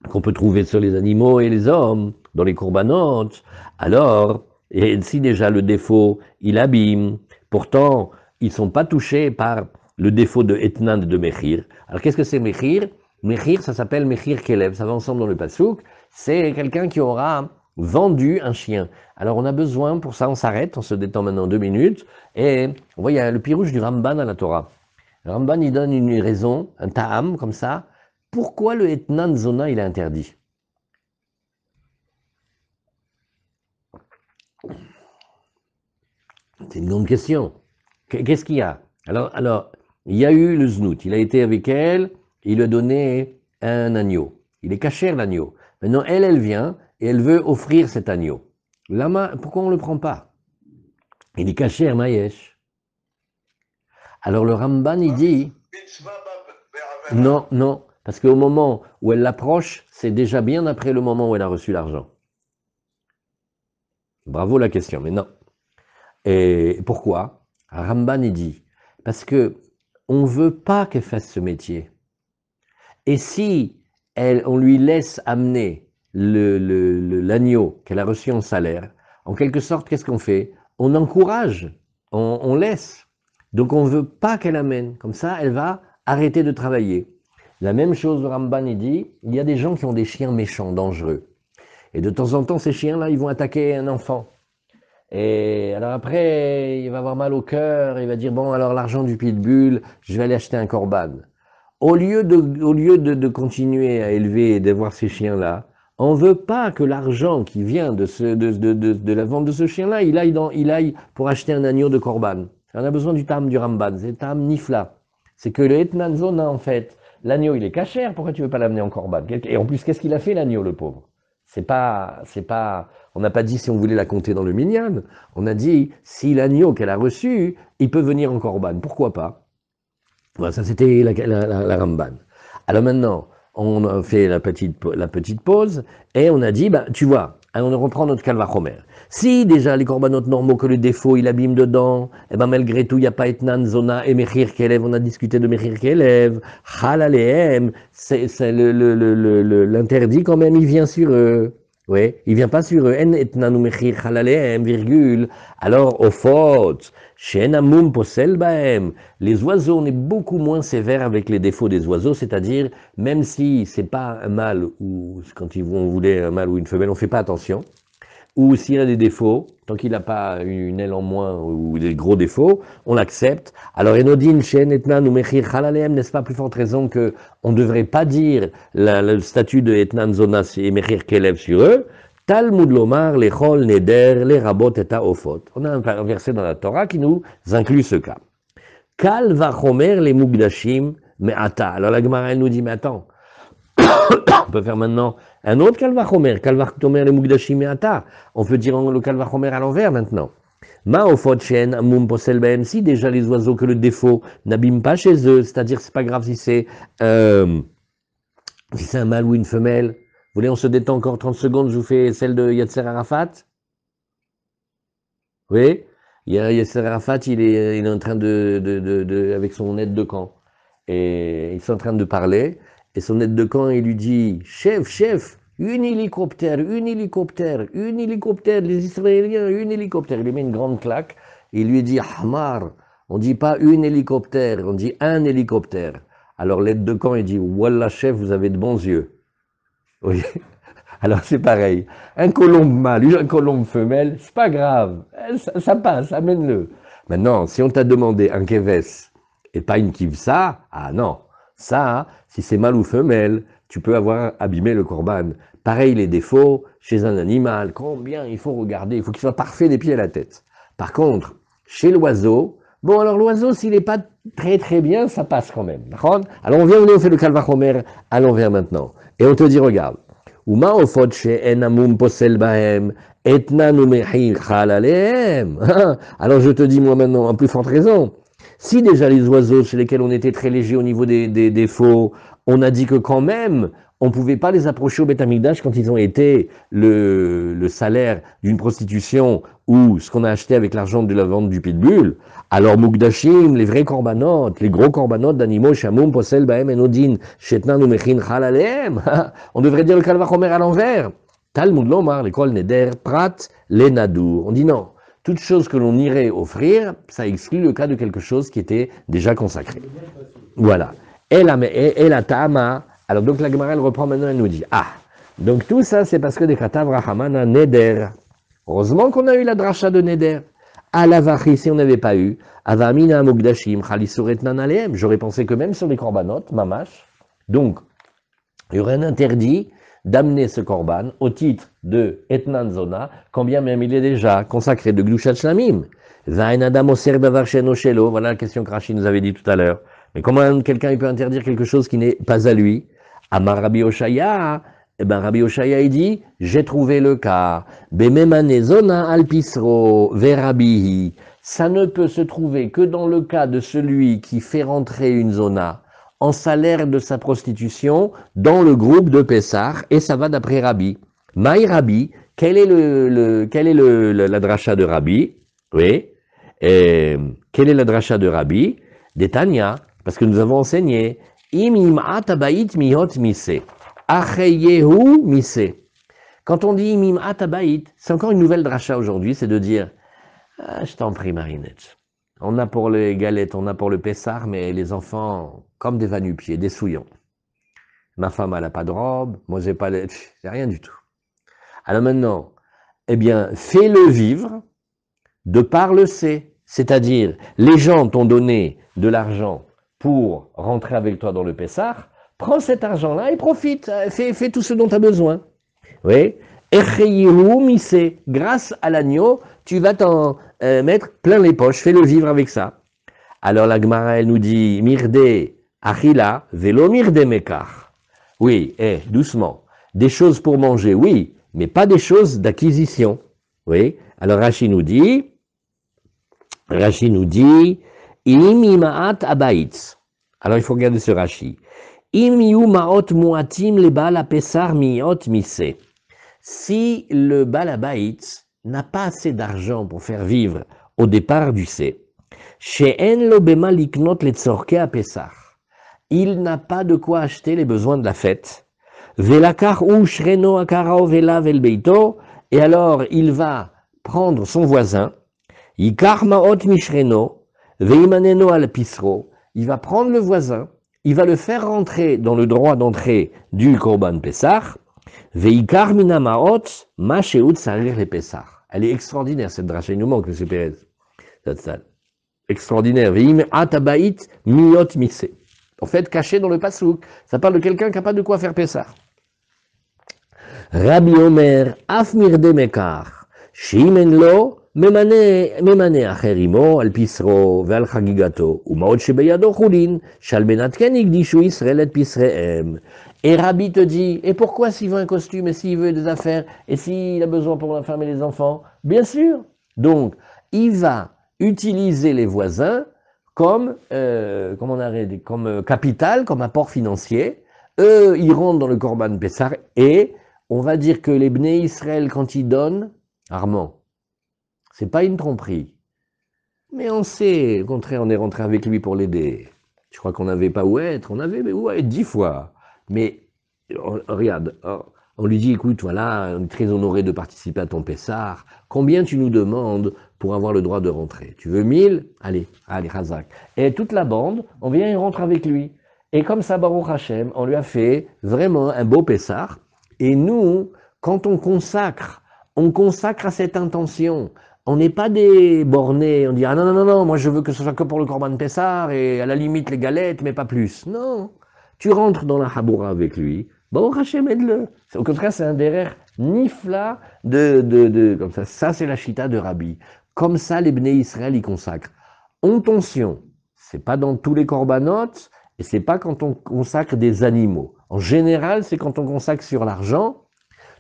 qu'on peut trouver sur les animaux et les hommes, dans les corbanotes. Alors, et si déjà le défaut, il abîme, pourtant, ils ne sont pas touchés par le défaut de Etnan et de Mechir. Alors, qu'est-ce que c'est Mechir? Mechir, ça s'appelle Mechir Kelev, ça va ensemble dans le Passouk. C'est quelqu'un qui aura vendu un chien. Alors, on a besoin, pour ça, on s'arrête, on se détend maintenant 2 minutes, et on voit, il y a le pirouge du Ramban à la Torah. Le Ramban, il donne une raison, un ta'am, comme ça. Pourquoi le Etnan Zona, il est interdit? C'est une grande question. Qu'est-ce qu'il y a? Alors, il y a eu le Znout, il a été avec elle, il lui a donné un agneau. Il est caché l'agneau. Maintenant, elle vient et elle veut offrir cet agneau. Lama, pourquoi on ne le prend pas? Il est caché Maïesh. Alors le Ramban, il dit, non, parce qu'au moment où elle l'approche, c'est déjà bien après le moment où elle a reçu l'argent. Bravo la question, mais non. Et pourquoi? Ramban il dit, parce que on veut pas qu'elle fasse ce métier. Et si on lui laisse amener l'agneau qu'elle a reçu en salaire, en quelque sorte, qu'est-ce qu'on fait? On encourage, on laisse. Donc on veut pas qu'elle amène. Comme ça, elle va arrêter de travailler. La même chose, le Ramban il dit, il y a des gens qui ont des chiens méchants, dangereux. Et de temps en temps, ces chiens-là, ils vont attaquer un enfant. Et alors après, il va avoir mal au cœur, il va dire, bon, alors l'argent du pitbull, je vais aller acheter un corban. Au lieu de continuer à élever et d'avoir ces chiens-là, on ne veut pas que l'argent qui vient de la vente de ce chien-là, il aille pour acheter un agneau de corban. On a besoin du tam du Ramban, c'est le tam nifla. C'est que le Etnan Zona, en fait, l'agneau, il est cachère, pourquoi tu ne veux pas l'amener en corban? Et en plus, qu'est-ce qu'il a fait l'agneau, le pauvre? C'est pas, on n'a pas dit si on voulait la compter dans le minyan. On a dit si l'agneau qu'elle a reçu, il peut venir en corban. Pourquoi pas? Voilà, ça c'était la Ramban. Alors maintenant, on a fait la petite pause et on a dit, bah, tu vois, on reprend notre Kalvachomer. Si déjà les corbanotes normaux que le défaut il abîme dedans, et ben malgré tout il n'y a pas Etnan Zona et Mechir Kelev, on a discuté de Mechir Kelev, Halalehem, c'est l'interdit quand même, il vient sur eux. Oui, il vient pas sur eux. En Etnan ou Mechir Halalehem, virgule. Alors, au faute, Shen Amum Posel Bahem, les oiseaux, on est beaucoup moins sévère avec les défauts des oiseaux, c'est-à-dire, même si c'est pas un mâle, ou quand on voulait un mâle ou une femelle, on fait pas attention, ou s'il a des défauts, tant qu'il n'a pas une aile en moins ou des gros défauts, on l'accepte. Alors, Enodin, Shen, Etnan ou Mechir Chalalem, n'est-ce pas plus forte raison que on ne devrait pas dire le statut de Etnan Zona et Mechir Kelev sur eux? Talmud Lomar, les Chol, Neder, les Rabot et Ofot. On a un verset dans la Torah qui nous inclut ce cas. Kal vachomer les Mugdashim, mais ata. Alors la Gemara, elle nous dit, mais attends, on peut faire maintenant un autre Kalvachomer, Kalvachomer les Mugdashim, mais ata. On peut dire le Kalvachomer à l'envers maintenant. Ma ofot shen amum posel bem, si déjà les oiseaux que le défaut n'abîme pas chez eux, c'est-à-dire c'est pas grave si c'est un mâle ou une femelle. Vous voulez, on se détend encore 30 secondes, je vous fais celle de Yasser Arafat. Oui, Yasser Arafat, il est en train avec son aide de camp. Et ils sont en train de parler. Et son aide de camp, il lui dit, chef, un hélicoptère, les Israéliens, un hélicoptère. Il lui met une grande claque. Il lui dit, Ahmar, on dit pas un hélicoptère, on dit un hélicoptère. Alors l'aide de camp, il dit, Wallah, chef, vous avez de bons yeux. Oui. Alors c'est pareil. Un colombe mâle, une colombe femelle, c'est pas grave. Ça passe, amène-le. Maintenant, si on t'a demandé un keves et pas une kivsa, ah non. Ça, si c'est mâle ou femelle, tu peux avoir abîmé le korban. Pareil, les défauts chez un animal, combien il faut regarder, il faut qu'il soit parfait des pieds à la tête. Par contre, chez l'oiseau, bon alors l'oiseau, s'il n'est pas très très bien, ça passe quand même. Alors on fait le kalvachomer à l'envers maintenant. Et on te dit, regarde, Uma ofot she'en amum posel bahem, etnanu mechir chal alehem. Alors je te dis moi maintenant, en plus forte raison, si déjà les oiseaux chez lesquels on était très léger au niveau des faux, on a dit que quand même, on ne pouvait pas les approcher au Beth Amikdash quand ils ont été le salaire d'une prostitution ou ce qu'on a acheté avec l'argent de la vente du pitbull. Alors Mukdashim, les vrais corbanotes, les gros corbanotes d'animaux, Shamum, Posel, Bahem, Enodin, Shetnan, Umechin, Chalalem, on devrait dire le Kalvachomer à l'envers. Talmud Lomar, l'école Neder, Prat, les Nadour. On dit non. Toute chose que l'on irait offrir, ça exclut le cas de quelque chose qui était déjà consacré. Voilà. Et la Ta'ama, alors donc la Gemara elle reprend maintenant, elle nous dit, donc tout ça c'est parce que des Katav Rahamana Neder. Heureusement qu'on a eu la dracha de Neder. À la Vachi, si on n'avait pas eu, Avamina Mugdashim, Khalisoret Nanaleem, j'aurais pensé que même sur les corbanotes, Mamash, donc il y aurait un interdit d'amener ce korban au titre de Etnan Zona, quand bien même il est déjà consacré de Gdushat Shlamim. Voilà la question que Rashi nous avait dit tout à l'heure. Mais comment quelqu'un peut interdire quelque chose qui n'est pas à lui? Amar Rabbi Oshaya, Rabbi Oshaya il dit, j'ai trouvé le cas. Bememane Zona alpisro verabihi. Ça ne peut se trouver que dans le cas de celui qui fait rentrer une zona en salaire de sa prostitution dans le groupe de Pessah, et ça va d'après Rabbi. Maï Rabbi, quelle est la dracha de Rabbi? Oui. Quelle est la dracha de Rabbi? D'Etania, parce que nous avons enseigné, Imim'at abayit mihot mise, acheyehu mise. Quand on dit Imim'at abayit, c'est encore une nouvelle dracha aujourd'hui, c'est de dire, je t'en prie Marinette. On a pour les galettes, on a pour le Pessah, mais les enfants, comme des va-nu-pieds, des souillons. Ma femme, elle n'a pas de robe, moi, j'ai rien du tout. Alors maintenant, eh bien, fais-le vivre de par le C. C'est-à-dire, les gens t'ont donné de l'argent pour rentrer avec toi dans le Pessah, prends cet argent-là et profite, fais tout ce dont tu as besoin. Oui. Grâce à l'agneau, tu vas t'en mettre plein les poches, fais-le vivre avec ça. Alors la Gemara, elle nous dit, Mirde achila velo mirde mekar. Oui, doucement. Des choses pour manger, oui, mais pas des choses d'acquisition. Oui. Alors Rashi nous dit, Im imaat abaitz. Alors il faut regarder ce Rashi. Im yu maot muatim le bal apesar miot mise. Si le bal abaitz n'a pas assez d'argent pour faire vivre au départ du C, she'en lo bema liknot letzorke apesar. Il n'a pas de quoi acheter les besoins de la fête. Velakar u shreno akara vela vel beito. Et alors il va prendre son voisin. Yikar maot mishreno, veimaneno al pisro. Il va prendre le voisin, il va le faire rentrer dans le droit d'entrée du Korban Pessah. Veikar mina maot, ma sheut sarir le Pessah. Elle est extraordinaire cette dracha, il nous manque, M. Pérez. Extraordinaire. Veim atabait miot mise. En fait, caché dans le pasouk. Ça parle de quelqu'un qui n'a pas de quoi faire Pessah. Rabbi Omer, af mirde mekar, shimen lo, memane acherimo, al pisro, ve'al chagigato, umaot shebeyado chulin, shal benatken igdishu Israel et pisreem. Et Rabbi te dit, et pourquoi s'il veut un costume, et s'il veut des affaires, et s'il a besoin pour la femme et les enfants? Bien sûr. Donc, il va utiliser les voisins comme, comme capital, comme apport financier. Eux, ils rentrent dans le Korban Pessah, et on va dire que les Bnei Israël, quand ils donnent, Armand, c'est pas une tromperie. Mais on sait, au contraire, on est rentré avec lui pour l'aider. Je crois qu'on n'avait pas où être, on avait où être 10 fois. Mais, regarde, on lui dit, écoute, voilà, on est très honoré de participer à ton Pessah. Combien tu nous demandes pour avoir le droit de rentrer? Tu veux 1000? Allez, Hazak. Et toute la bande, on vient et rentre avec lui. Et comme ça, Baruch Hashem, on lui a fait vraiment un beau Pessah. Et nous, quand on consacre à cette intention. On n'est pas des bornés, on dit « Ah non, moi je veux que ce soit que pour le Korban Pessah et à la limite les galettes, mais pas plus. » Non, tu rentres dans la Haboura avec lui, Baruch Hashem, aide-le. Au contraire, c'est un derrière nifla comme ça. Ça, c'est la chita de Rabbi. Comme ça, les Bnei Israël y consacrent. Intention, c'est pas dans tous les corbanotes, et c'est pas quand on consacre des animaux. En général, c'est quand on consacre sur l'argent,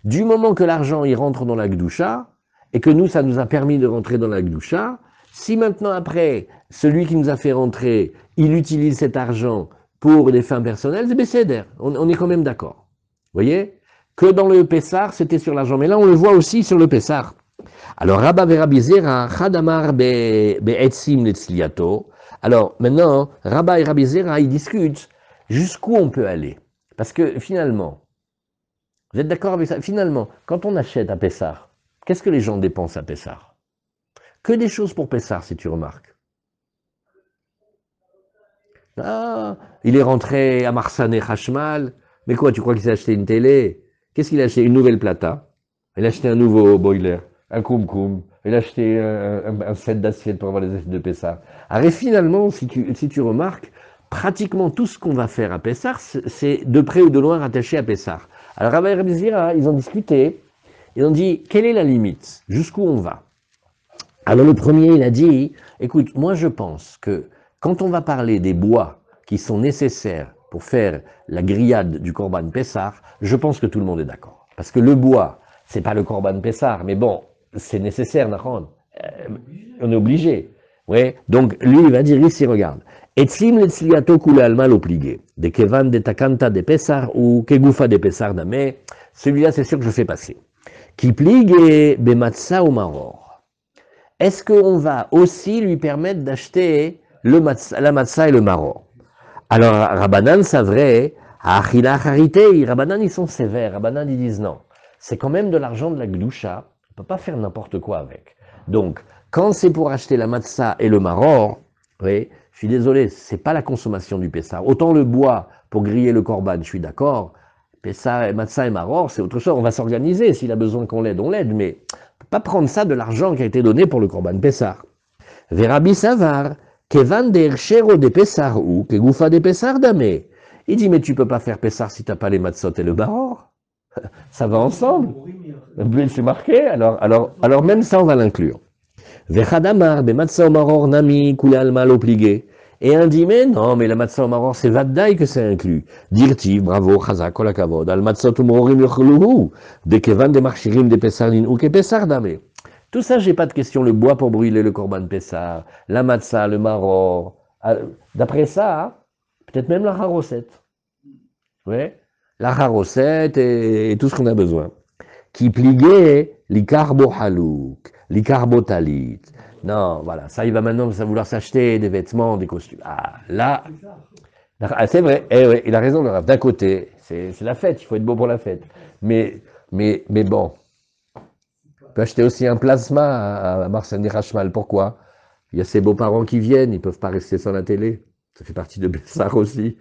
Du moment que l'argent il rentre dans la Gdoucha, et que nous, ça nous a permis de rentrer dans la Gdoucha, si maintenant après, celui qui nous a fait rentrer, il utilise cet argent pour des fins personnelles, c'est Besséder. On est quand même d'accord. Vous voyez? Que dans le Pessar, c'était sur l'argent. Mais là, on le voit aussi sur le Pessar. Alors, Rabba Verabizera, Chadamar Be'etzim Letzliato. Alors, maintenant, Rabba et Rabbi Zera, ils discutent jusqu'où on peut aller. Parce que finalement, vous êtes d'accord avec ça? Finalement, quand on achète à Pessar, qu'est-ce que les gens dépensent à Pessar? Que des choses pour Pessar, si tu remarques. Ah, il est rentré à Marsané Hashmal. Mais quoi, tu crois qu'il s'est acheté une télé? Qu'est-ce qu'il a acheté? Une nouvelle plata. Il a acheté un nouveau boiler, un koum-koum. Il a acheté un set d'assiettes pour avoir les assiettes de Pessar. Alors, et finalement, si tu remarques, pratiquement tout ce qu'on va faire à Pessar, c'est de près ou de loin rattaché à Pessar. Alors, Rabbi et Rabbi Zira, ils ont discuté. Ils ont dit, quelle est la limite? Jusqu'où on va? Alors le premier, il a dit, écoute, moi je pense que quand on va parler des bois qui sont nécessaires pour faire la grillade du Corban Pessar, je pense que tout le monde est d'accord. Parce que le bois, c'est pas le Corban Pessar, mais bon, c'est nécessaire, Nahon. On est obligé. Ouais. Donc lui, il va dire ici, regarde. Etzim letzliato kule alma l'obligé. De kevan de takanta de Pessar ou kegufa de Pessar dame. Celui-là, c'est sûr que je fais passer. Qui pligue bematsa ou maror. Est-ce qu'on va aussi lui permettre d'acheter la matzah et le maror? Alors, Rabbanan, c'est vrai, Achila Harité, Rabbanan, ils sont sévères. Rabbanan, ils disent non. C'est quand même de l'argent de la Gdoucha. On ne peut pas faire n'importe quoi avec. Donc, quand c'est pour acheter la matzah et le maror, oui, je suis désolé, c'est pas la consommation du Pessah. Autant le bois pour griller le korban, je suis d'accord. Pessah, matzah et maror, c'est autre chose. On va s'organiser. S'il a besoin qu'on l'aide, on l'aide. Mais on peut pas prendre ça de l'argent qui a été donné pour le korban Pessah. Verabi Savar, Kevan de Erchero de Pessar ou Kegoufa de Pessar Damé. Il dit, mais tu peux pas faire Pessar si tu n'as pas les matzot et le baror. Ça va ensemble. C'est marqué, alors même ça, on va l'inclure. Vechadamar, be matzah o maror nami, kule alma l'obligé. Et un dit, mais non, mais la matzah o maror, c'est vaddaï que c'est inclus. Dirti, bravo, chazak, kol hakavod, al matzot o marorim yochluhu, de kevan de marchirim de Pessarin ou ke Pessar Damé. Tout ça, j'ai pas de question. Le bois pour brûler le korban Pessah, la matzah, le maror. D'après ça, hein, peut-être même la harosette. Ouais, la harosette et tout ce qu'on a besoin. Qui pliguait l'icarbo halouk, l'icarbo talit. Non, voilà, ça, il va maintenant vouloir s'acheter des vêtements, des costumes. Ah, là, c'est vrai. Eh ouais, il a raison, le Rav. D'un côté, c'est la fête, il faut être beau pour la fête. Mais bon. On peut acheter aussi un plasma à Marseille Rachmal. Pourquoi? Il y a ses beaux-parents qui viennent, ils ne peuvent pas rester sans la télé. Ça fait partie de Bessar aussi.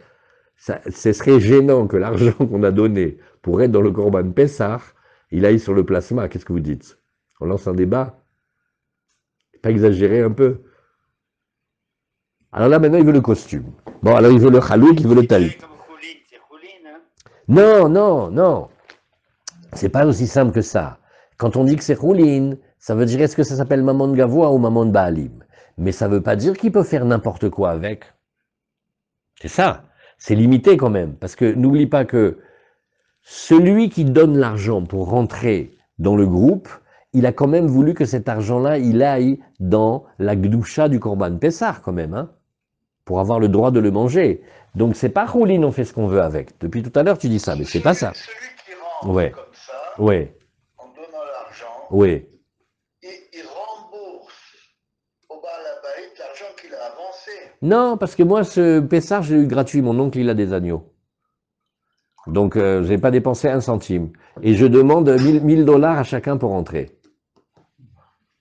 Ce serait gênant que l'argent qu'on a donné pour être dans le Corban Pessar, il aille sur le plasma. Qu'est-ce que vous dites? On lance un débat? Pas exagéré un peu? Alors là, maintenant, il veut le costume. Bon, alors il veut le chalouk, il veut le talit. Non, non, non. C'est pas aussi simple que ça. Quand on dit que c'est Choulin, ça veut dire est-ce que ça s'appelle Maman de Gavois ou Maman de Baalim. Mais ça veut pas dire qu'il peut faire n'importe quoi avec. C'est ça. C'est limité quand même. Parce que n'oublie pas que celui qui donne l'argent pour rentrer dans le groupe, il a quand même voulu que cet argent-là, il aille dans la Gdoucha du Corban Pessar quand même, hein, pour avoir le droit de le manger. Donc c'est pas Choulin, on fait ce qu'on veut avec. Depuis tout à l'heure, tu dis ça, mais c'est pas ça. Celui qui rentre Ouais. comme ça, Ouais. en donnant l'argent, Oui. il rembourse au Baal Habayit l'argent qu'il a avancé. Non, parce que moi, ce Pessar, j'ai eu gratuit. Mon oncle, il a des agneaux. Donc, je n'ai pas dépensé un centime. Et je demande 1000 dollars à chacun pour entrer.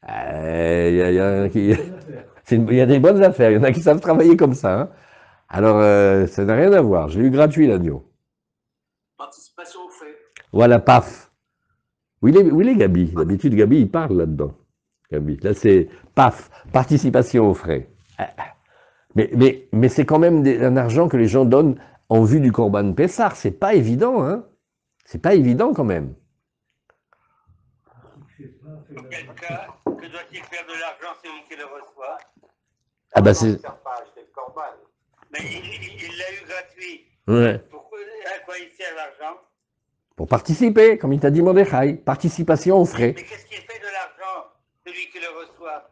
Il y a des bonnes affaires. Il y en a qui savent travailler comme ça, hein. Alors, ça n'a rien à voir. J'ai eu gratuit l'agneau. Participation au fait. Voilà, paf. Où il est Gabi? D'habitude, Gabi, il parle là-dedans. Gabi. Là, c'est paf. Participation aux frais. Mais c'est quand même un argent que les gens donnent en vue du Corban Pessar. C'est pas évident, hein. C'est pas évident quand même. Dans quel cas, que doit-il faire de l'argent celui qui le reçoit? Ah bah Non, c'est... il ne sert pas à acheter le corban. Mais il l'a eu gratuit. Ouais. Pourquoi, à quoi il sert l'argent? Pour participer, comme il t'a dit Mordechai, participation aux frais. Mais qu'est-ce qu'il fait de l'argent, celui qui le reçoit?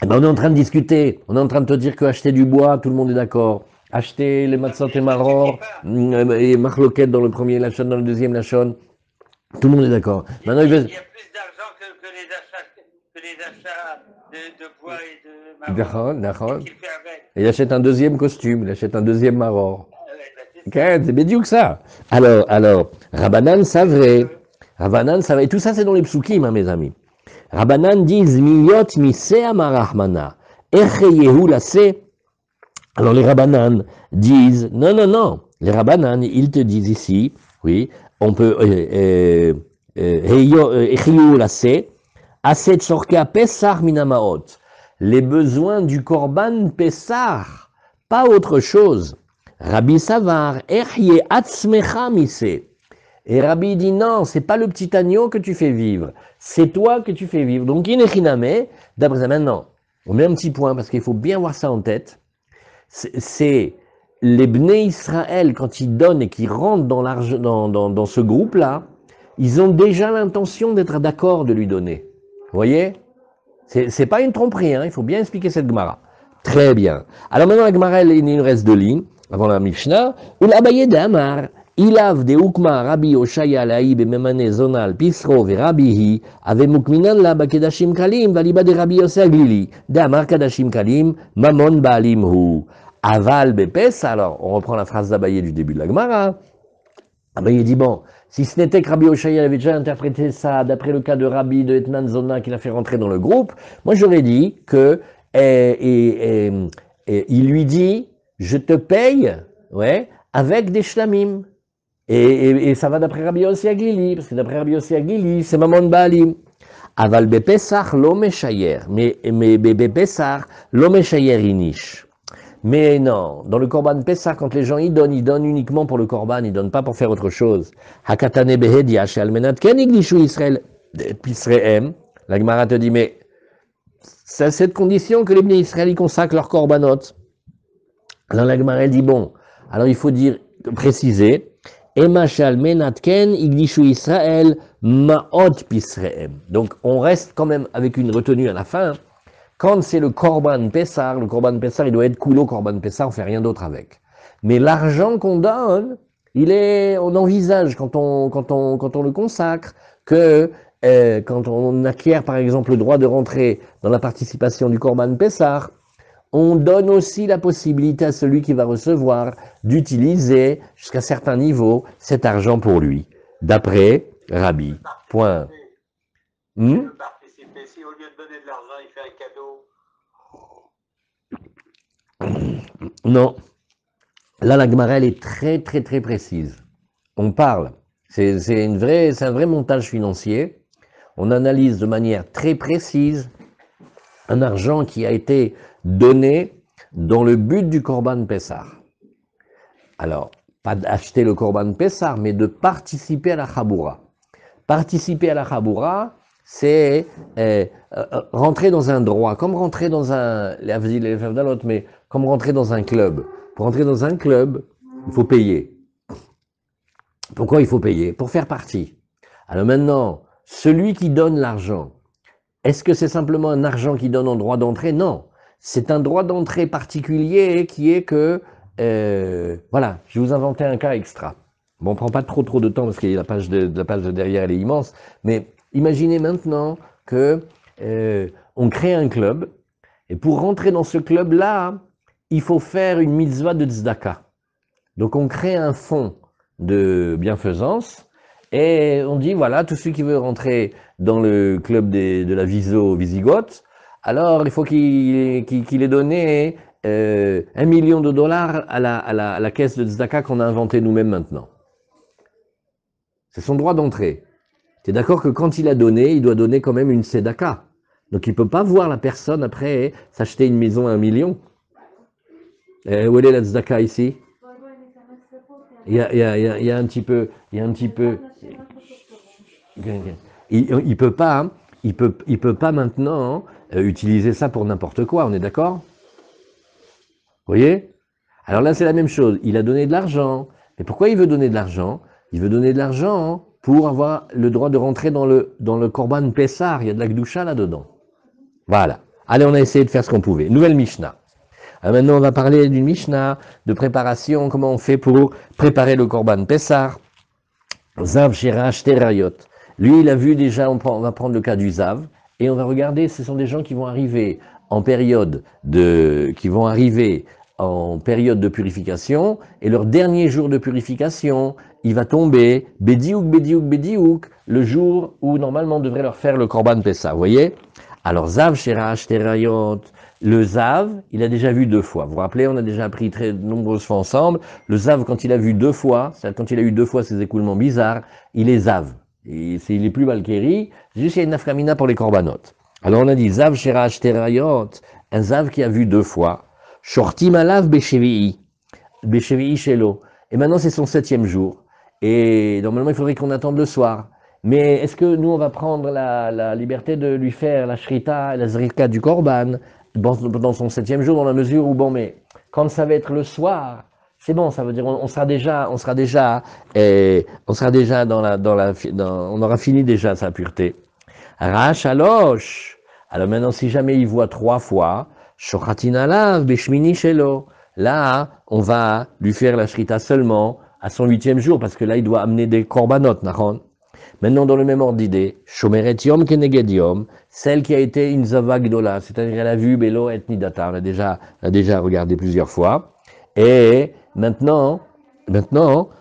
Eh ben, on est en train de discuter, on est en train de te dire que acheter du bois, tout le monde est d'accord. Acheter les matzot et maror, et marloquette dans le premier lachon, dans le deuxième lachon, tout le monde est d'accord. Maintenant, Il y a plus d'argent que les achats de bois et de marron. D'accord. Qu'est-ce qu'il fait avec? Et il achète un deuxième costume, il achète un deuxième maror. Ouais, bah, C'est bien que ça. Alors, Rabbanan, c'est vrai. Rabbanan, ça va. Et tout ça, c'est dans les psukim, hein, mes amis. Rabbanan disent Miyot misea marahmana. Echeyehu lase. Alors les Rabbanan disent non. Les Rabbanan, ils te disent ici, oui, on peut Echeyehu lase. Aset sorka pesach minamaot. Les besoins du korban pesach, pas autre chose. Rabbi Savar, Echye atzmecha mise. Et Rabbi dit non, c'est pas le petit agneau que tu fais vivre, c'est toi que tu fais vivre. Donc, inechiname, d'après ça, maintenant, on met un petit point parce qu'il faut bien voir ça en tête. C'est les Bnei Israël, quand ils donnent et qu'ils rentrent dans ce groupe-là, ils ont déjà l'intention d'être d'accord de lui donner. Vous voyez? C'est pas une tromperie, hein, il faut bien expliquer cette Gemara. Très bien. Alors maintenant, la Gemara, il nous reste 2 lignes avant la Mishnah. Ou l'Abaye d'Amar. Ilav de Ukma Rabbi Oshaya Laïb et Memane Zonal Pisro ve Rabbihi ave Mukminan la Bakedashim Kalim valiba de Rabbi Yosef Aglili d'Amar Kadashim Kalim Mamon Baalim Hu Aval Bepes. Alors on reprend la phrase d'Abaye du début de la Gemara. Abaye dit bon, si ce n'était que Rabbi Oshaya avait déjà interprété ça d'après le cas de Rabbi de Etnan Zona qu'il a fait rentrer dans le groupe, moi j'aurais dit que il lui dit je te paye, ouais, avec des shlamim. Et ça va d'après Rabbi Yossi Aglili, parce que d'après Rabbi Yossi Aglili, c'est Mamon Baalim. Aval bepesach lo meshayer, mais bepesach lo meshayer inish. Mais non, dans le korban Pessah, quand les gens y donnent uniquement pour le korban, ils donnent pas pour faire autre chose. Hakatane behedia she almenat ken iglishu Israël pisrehem. La Gemara te dit, mais c'est à cette condition que les Bnei Israël consacrent leur korbanot. Alors la Gemara elle dit, bon, alors il faut préciser, Israël maot pisrehem. Donc on reste quand même avec une retenue à la fin. Quand c'est le korban Pessah, il doit être coulé au korban Pessah, on fait rien d'autre avec. Mais l'argent qu'on donne, on envisage quand on le consacre que quand on acquiert par exemple le droit de rentrer dans la participation du korban Pessah, on donne aussi la possibilité à celui qui va recevoir d'utiliser jusqu'à certains niveaux cet argent pour lui, d'après Rabbi. Point. Si au lieu de donner de l'argent, il fait un cadeau. Non. Là, la Gemara, elle est très, très, très précise. On parle. C'est un vrai montage financier. On analyse de manière très précise un argent qui a été donné dans le but du Korban Pessah. Alors, pas d'acheter le Korban Pessah, mais de participer à la Chaboura. Participer à la Chaboura, c'est rentrer dans un droit, comme rentrer dans mais comme rentrer dans un club. Pour rentrer dans un club, il faut payer. Pourquoi il faut payer? Pour faire partie. Alors maintenant, celui qui donne l'argent, est-ce que c'est simplement un argent qui donne en droit d'entrée? Non. C'est un droit d'entrée particulier qui est que, voilà, je vais vous inventer un cas extra. Bon, on ne prend pas trop de temps parce que la page de derrière, elle est immense. Mais imaginez maintenant que on crée un club et pour rentrer dans ce club-là, il faut faire une mitzvah de tzedaka. Donc on crée un fonds de bienfaisance et on dit voilà, tous ceux qui veulent rentrer dans le club de la Visigoth, alors il faut qu'il ait donné $1 million à la caisse de tzedaka qu'on a inventée nous-mêmes maintenant. C'est son droit d'entrée. Tu es d'accord que quand il a donné, il doit donner quand même une tzedaka. Donc il ne peut pas voir la personne après s'acheter une maison à 1 million. Où est la tzedaka ici? Il y a un petit peu. Il peut pas maintenant utiliser ça pour n'importe quoi, on est d'accord? Vous voyez? Alors là, c'est la même chose. Il a donné de l'argent. Mais pourquoi il veut donner de l'argent? Il veut donner de l'argent hein, pour avoir le droit de rentrer dans le Korban Pessar. Il y a de la Gdusha là-dedans. Voilà. Allez, on a essayé de faire ce qu'on pouvait. Nouvelle Mishnah. Maintenant, on va parler d'une Mishnah de préparation. Comment on fait pour préparer le Korban Pessar? Zav Shirach Terayot. Lui, il a vu déjà, on va prendre le cas du Zav, et on va regarder, ce sont des gens qui vont arriver en période de purification, et leur dernier jour de purification, il va tomber, Bediouk, le jour où normalement on devrait leur faire le Korban Pessah. Vous voyez? Alors, Zav Shirach Terayot, le Zav, il a déjà vu 2 fois. Vous vous rappelez, on a déjà appris très nombreuses fois ensemble. Le Zav, quand il a vu 2 fois, c'est-à-dire quand il a eu 2 fois ces écoulements bizarres, il est Zav. Il est plus Balkéri, juste il y a une nafkamina pour les corbanotes. Alors on a dit Zav Shirach Terayot, un Zav qui a vu 2 fois. Shortim alav Beshevi'i Shelo. Et maintenant c'est son 7e jour. Et normalement il faudrait qu'on attende le soir. Mais est-ce que nous on va prendre la liberté de lui faire la shrita, la zrika du korban dans son 7e jour, dans la mesure où, bon, mais quand ça va être le soir, c'est bon, ça veut dire on sera déjà on aura fini déjà sa pureté. Rachalosh. Alors maintenant, si jamais il voit 3 fois, shochatin alav beshmini shelo. Là, on va lui faire la shrita seulement à son 8e jour, parce que là, il doit amener des korbanot, nachon. Maintenant, dans le même ordre d'idée, Shomeret Yom Keneged Yom, celle qui a été une Zava Gdola, c'est-à-dire elle a vu Belo et Nidata, on l'a déjà regardé plusieurs fois. Et maintenant,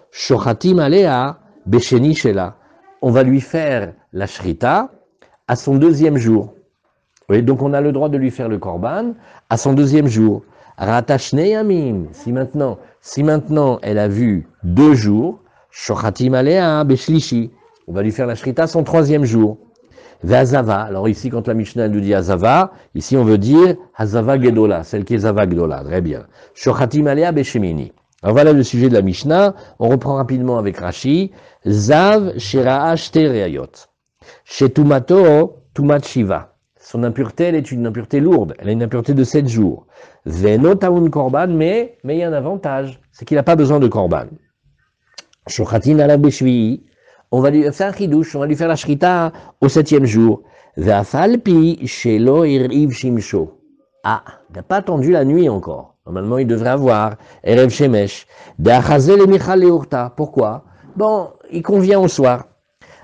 Shochatim Alea Besheni Shela, on va lui faire la Shrita à son 2e jour. Oui, donc on a le droit de lui faire le Korban à son 2e jour. Ratashne Yamim, si maintenant elle a vu 2 jours, Shochatim Alea Beshlishi, on va lui faire la shrita son 3e jour. Ve'azava. Alors ici, quand la Mishnah nous dit Azava, ici on veut dire Hazava Gedola, celle qui est Zava Gedola. Très bien. Shochatim alea beshemini. Alors voilà le sujet de la Mishnah. On reprend rapidement avec Rashi. Zav shira'ash tereayot. Shetumato tumat shiva. Son impureté, elle est une impureté lourde. Elle a une impureté de 7 jours. Ve'no taun korban, mais il y a un avantage. C'est qu'il n'a pas besoin de korban. Shochatin ala beshvi'i. On va lui faire un chidouche, on va lui faire la shrita au 7e jour. Ve'afalpi shelo iriv shimsho. Ah, il n'a pas attendu la nuit encore. Normalement, il devrait avoir erev shemesh. De'achazel emichal leurta. Pourquoi? Bon, il convient au soir.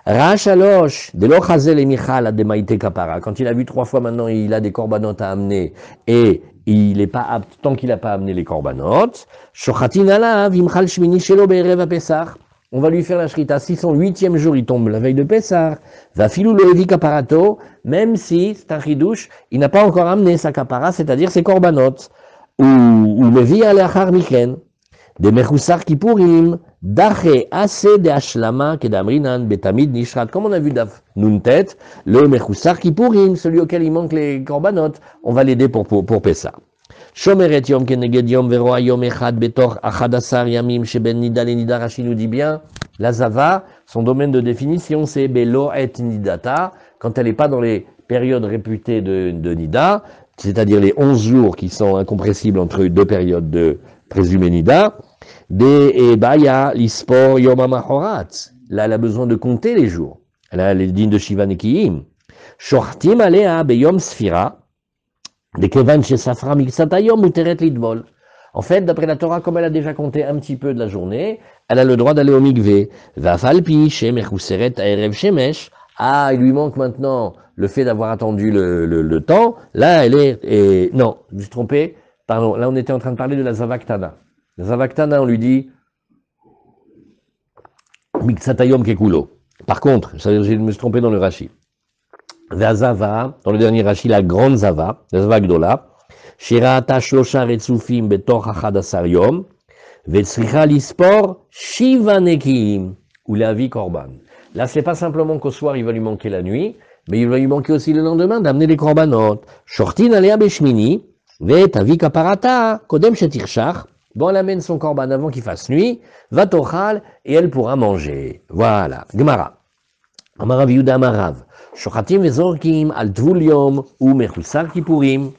Rachalosh, de l'ochazel emichal ademaite kapara. Quand il a vu 3 fois maintenant, il a des corbanotes à amener et il n'est pas apte tant qu'il n'a pas amené les corbanotes. Shochatin alav imchal shmini shelo be'erev apesach. On va lui faire la shrita. Si son 8e jour, il tombe la veille de Pessah, va filou le hevi kaparato, même si c'est un chidouche, il n'a pas encore amené sa kapara, c'est-à-dire ses korbanot. Ou levi alachar miken, de mechusar kipurim, dache ase de ashlama kedamrinan betamid nishrat. Comme on a vu d'Af Nuntet, le mechusar kipurim, celui auquel il manque les korbanot, on va l'aider pour Pessah. Shomeret yom keneged yom veroa yom echad betor achadasar yamim sheben nida le nida. Rashi nous dit bien, la zava, son domaine de définition, c'est belo et nidata, quand elle n'est pas dans les périodes réputées de nida, c'est-à-dire les 11 jours qui sont incompressibles entre 2 périodes de présumé nida, de baya lispor yom amahorat. Là, elle a besoin de compter les jours. Elle a les dignes de Shiva Nekiim. Shortim alea beyom sfira. En fait, d'après la Torah, comme elle a déjà compté un petit peu de la journée, elle a le droit d'aller au mikvé. Ah, il lui manque maintenant le fait d'avoir attendu le temps. Là, elle est... non, je me suis trompé. Pardon, là, on était en train de parler de la Zavaktana. La Zavaktana, on lui dit Miksatayom Kekulo. Par contre, je me suis trompé dans le Rashi. Zava, dans le dernier Rashi, la grande Zava, la Zava Gdola, Shirata Shlosha Retsufim Betor Hachadasar Yom, Vetzricha Lispor Shiva Nekiim, ou la vie Korban. Là, c'est pas simplement qu'au soir, il va lui manquer la nuit, mais il va lui manquer aussi le lendemain d'amener les Korbanot. Shortin Alea Beshmini, Vetavi Kaparata, Kodem Shetirshach. Bon, elle amène son Korban avant qu'il fasse nuit, va Tochal, et elle pourra manger. Voilà. Gemara. Amarav Yuda Amarav. Shochatim vezorkim al tvul yom ou mechusar kippurim.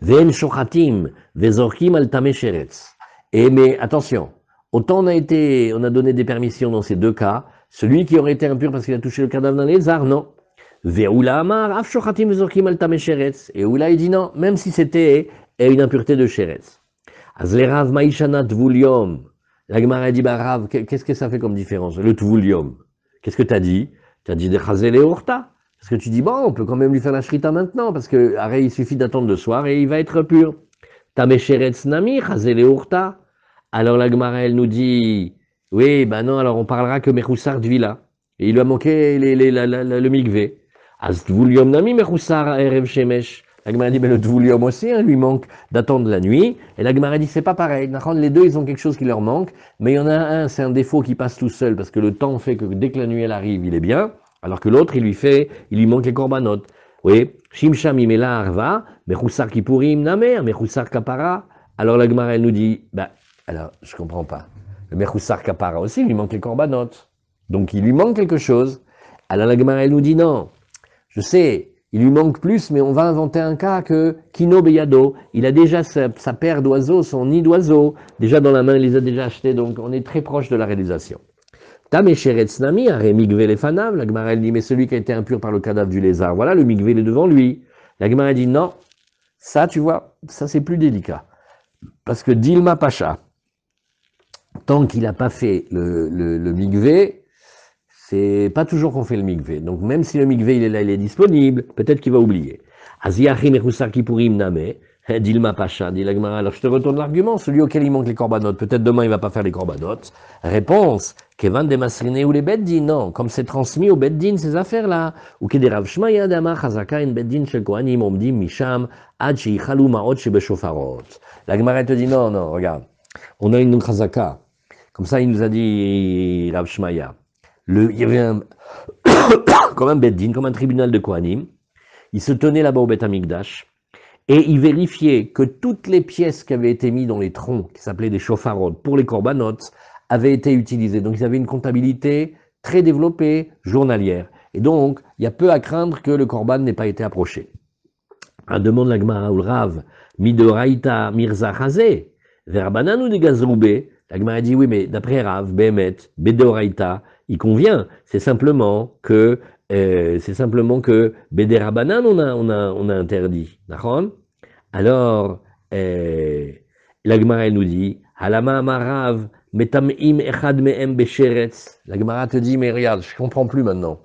Ve'en shochatim vezorkim al tameh sheretz. Mais attention, autant on a donné des permissions dans ces deux cas, celui qui aurait été impur parce qu'il a touché le cadavre d'un lézard, non. Veoula amar, af shochatim zorkim al tameh sheretz. Et Oula, il dit non, même si c'était une impureté de sheretz. Az le Rav maïshana tvuliom. La Gemara dit, bah Rav, qu'est-ce que ça fait comme différence? Le tvuliom. Qu'est-ce que tu as dit? Tu as dit de chazele urta. Parce que tu dis, bon, on peut quand même lui faire la shrita maintenant, parce que arrête, il suffit d'attendre le soir et il va être pur. Tameh sheretz nami, chazele urta. Alors la Gemara, elle nous dit, oui, ben non, alors on parlera que Mechoussar Dvila. Et il lui a manqué le mikvé. Az Dvuliom Nami Mechoussar Erev Shemesh. La Gemara dit, mais le Dvuliom aussi, il lui manque d'attendre la nuit. Et la Gemara dit, c'est pas pareil. Les deux, ils ont quelque chose qui leur manque. Mais il y en a un, c'est un défaut qui passe tout seul, parce que le temps fait que dès que la nuit elle arrive, il est bien. Alors que l'autre, il lui manque les korbanot. Oui. Shimsham Imela Arva, Mechoussar Kippurim Namer, Mechoussar Kapara. Alors la Gemara, elle nous dit, bah, alors, je comprends pas. Le Mechoussar Kapara aussi, il lui manque les korbanot. Donc, il lui manque quelque chose. Alors, la Gemara, elle nous dit non. Je sais, il lui manque plus, mais on va inventer un cas que Kino Beyado, il a déjà sa paire d'oiseaux, son nid d'oiseaux, déjà dans la main, il les a déjà achetés, donc on est très proche de la réalisation. Tameh sheretz nami, are mikvé lefanav. La Gemara, elle dit, mais celui qui a été impur par le cadavre du lézard, voilà, le mikvé, il est devant lui. La Gemara, elle dit non. Ça, tu vois, ça c'est plus délicat. Parce que Dilma Pacha, tant qu'il n'a pas fait le mikvé, c'est pas toujours qu'on fait le mikvé. Donc même si le mikvé il est là, il est disponible, peut-être qu'il va oublier. Aziachim echoussar kippurim name, Dilma Pacha, dit la Gemara. Alors je te retourne l'argument, celui auquel il manque les corbanotes, peut-être demain il va pas faire les corbanotes. Réponse, Kevan de Masriné ou les beddin, non, comme c'est transmis au beddin ces affaires-là. Ou que des Rav Shmaya d'Ama Chazaka in beddin shel Kohanim omdim misham ad sheichalou ma'ot shebeshofarot. La Gemara te dit non, non, regarde, on a une chazaka. Comme ça, il nous a dit Rav Shmaya. Il y avait comme un beddin, comme un tribunal de Kohanim. Il se tenait là-bas au Beth Amikdash et il vérifiait que toutes les pièces qui avaient été mises dans les troncs, qui s'appelaient des shofarot, pour les korbanot, avaient été utilisées. Donc, ils avaient une comptabilité très développée, journalière. Et donc, il y a peu à craindre que le korban n'ait pas été approché. À demande la Gemara ou le Rav, Midoraïta Mirza Chazé, Verbanan ou de Gazroubé. La Gemara dit oui, mais d'après Rav, Behemet, Bedoraïta, il convient. C'est simplement que Bederabanan on a interdit. D'accord? Alors, la Gemara elle nous dit, Halama Amarav, Metamim Echad Mehem Besheretz. La Gemara te dit, mais regarde, je comprends plus maintenant.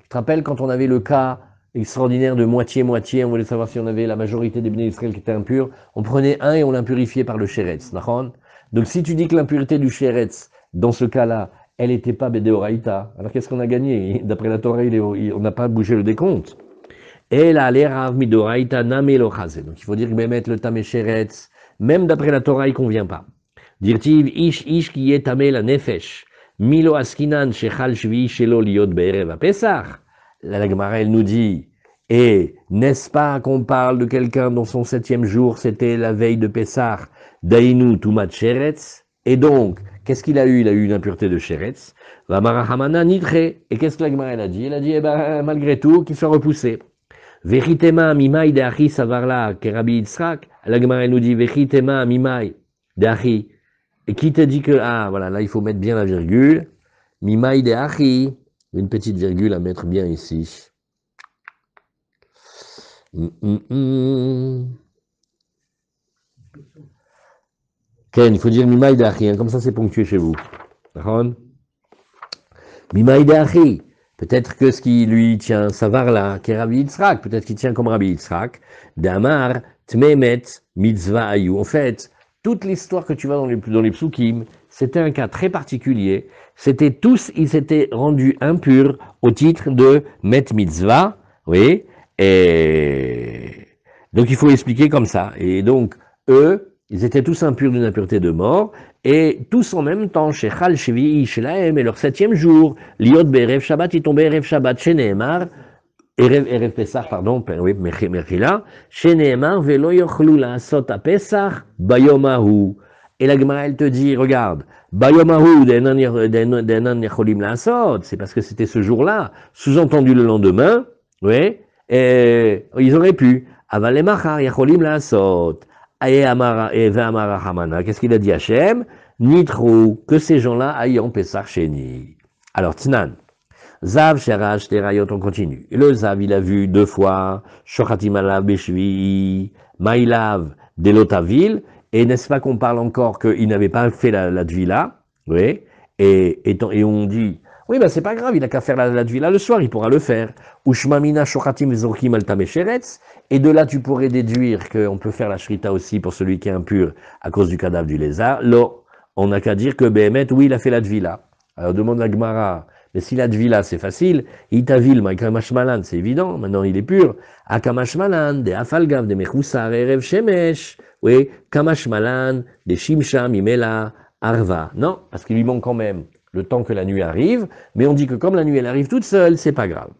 Tu te rappelles quand on avait le cas extraordinaire de moitié-moitié, on voulait savoir si on avait la majorité des béné Israël qui étaient impurs, on prenait un et on l'impurifiait par le Sheretz. D'accord? Donc si tu dis que l'impureté du Sheretz, dans ce cas-là, elle n'était pas Bédéoraïta, alors qu'est-ce qu'on a gagné? D'après la Torah, on n'a pas bougé le décompte. Et là, les Rav Midoraïta Namelo Chazé. Donc il faut dire que mettre le Tameh Sheretz, même d'après la Torah, il ne convient pas. Dirtiv Ish qui est Tameh la Nefesh, Milo Askinan Shechal Shvi Shelo Liot Be'erev HaPesach. La Gemara, elle nous dit, et n'est-ce pas qu'on parle de quelqu'un dont son 7e jour, c'était la veille de Pessah, Dainu Tumat Sheretz, et donc, qu'est-ce qu'il a eu? Il a eu une impureté de Sheretz. Vamarahamana Nitre. Et qu'est-ce que la Gemara elle a dit? Elle a dit, eh ben, malgré tout, qu'il soit repoussé. Vechitema Mimai de Achi Savarla, Kerabi Yitzhak. La Gemara elle nous dit, Vechitema Mimai de Achi. Et qui te dit que, ah, voilà, là, il faut mettre bien la virgule. Mimai de Achi. Une petite virgule à mettre bien ici. Ken, il faut dire Mimaï d'Achi, hein, comme ça c'est ponctué chez vous. Mimaï d'Achi. Peut-être que ce qui lui tient savar là, qui est Rabbi Yitzhak, peut-être qu'il tient comme Rabbi Yitzhak. Damar, Tmemet, Mitzvah Ayou. En fait, toute l'histoire que tu vois dans les psukim, c'était un cas très particulier. C'était tous, ils s'étaient rendus impurs au titre de Met Mitzvah, oui, et donc il faut expliquer comme ça. Et donc, eux, ils étaient tous impurs d'une impureté de mort, et tous en même temps, chez Chal Shevi'i Shelahem, et leur 7e jour, Liot Be'erev Shabbat, ils tombaient Erev Shabbat, chez Nehemar, Erev Pesach, pardon, oui, Mechila, chez Nehemar, Velo Yochlu La'asot HaPesach, Bayomahu. Et la Gemara, elle te dit, regarde, Bayomahu, Denan Yecholim La'asot, c'est parce que c'était ce jour-là, sous-entendu le lendemain, oui, et ils auraient pu, Avalemachar Yecholim La'asot, et Amara Hamana, qu'est-ce qu'il a dit Hachem? Nitro, que ces gens-là aillent en Pessah Sheni. Alors, Tnan, Zav, Sherash, Terayot, on continue. Le Zav, il a vu 2 fois, Shochatim alav Beshvi, Maïlav, Delotavil, et n'est-ce pas qu'on parle encore qu'il n'avait pas fait la Tvila, oui, et on dit, oui, ben c'est pas grave, il n'a qu'à faire la Tvila le soir, il pourra le faire. Ushmamina, Shochatim, Zorkim, Altamesheretz, et de là tu pourrais déduire qu'on peut faire la Shrita aussi pour celui qui est impur à cause du cadavre du lézard. Là, on n'a qu'à dire que Behemet, oui, il a fait la Tvila. Alors demande la Gemara, mais si la Tvila c'est facile, Itavil, Kamashmalan, c'est évident, maintenant il est pur. Akamashmalan, de Afalgav, de Mechoussar, Erev Shemesh, oui, Kamashmalan, de Shimsha, Mimela, Arva. Non, parce qu'il lui manque quand même le temps que la nuit arrive, mais on dit que comme la nuit elle arrive toute seule, c'est pas grave.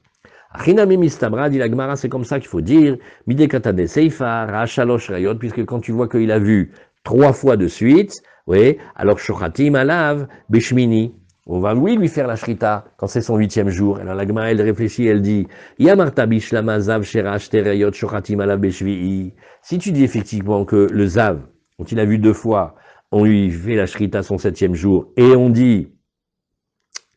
Achinami mistabra, dit la Gemara, c'est comme ça qu'il faut dire, Midekatade Seifa, Rachalosh Rayot, puisque quand tu vois qu'il a vu 3 fois de suite, oui, alors Shochatim alav, Beshmini. On va, oui, lui faire la shrita quand c'est son 8e jour. Alors la Gemara, elle réfléchit, elle dit, Yamarta bishlama zav sherash terayot shochatim alav beshvi'i. Si tu dis effectivement que le zav, dont il a vu 2 fois, on lui fait la shrita son 7e jour, et on dit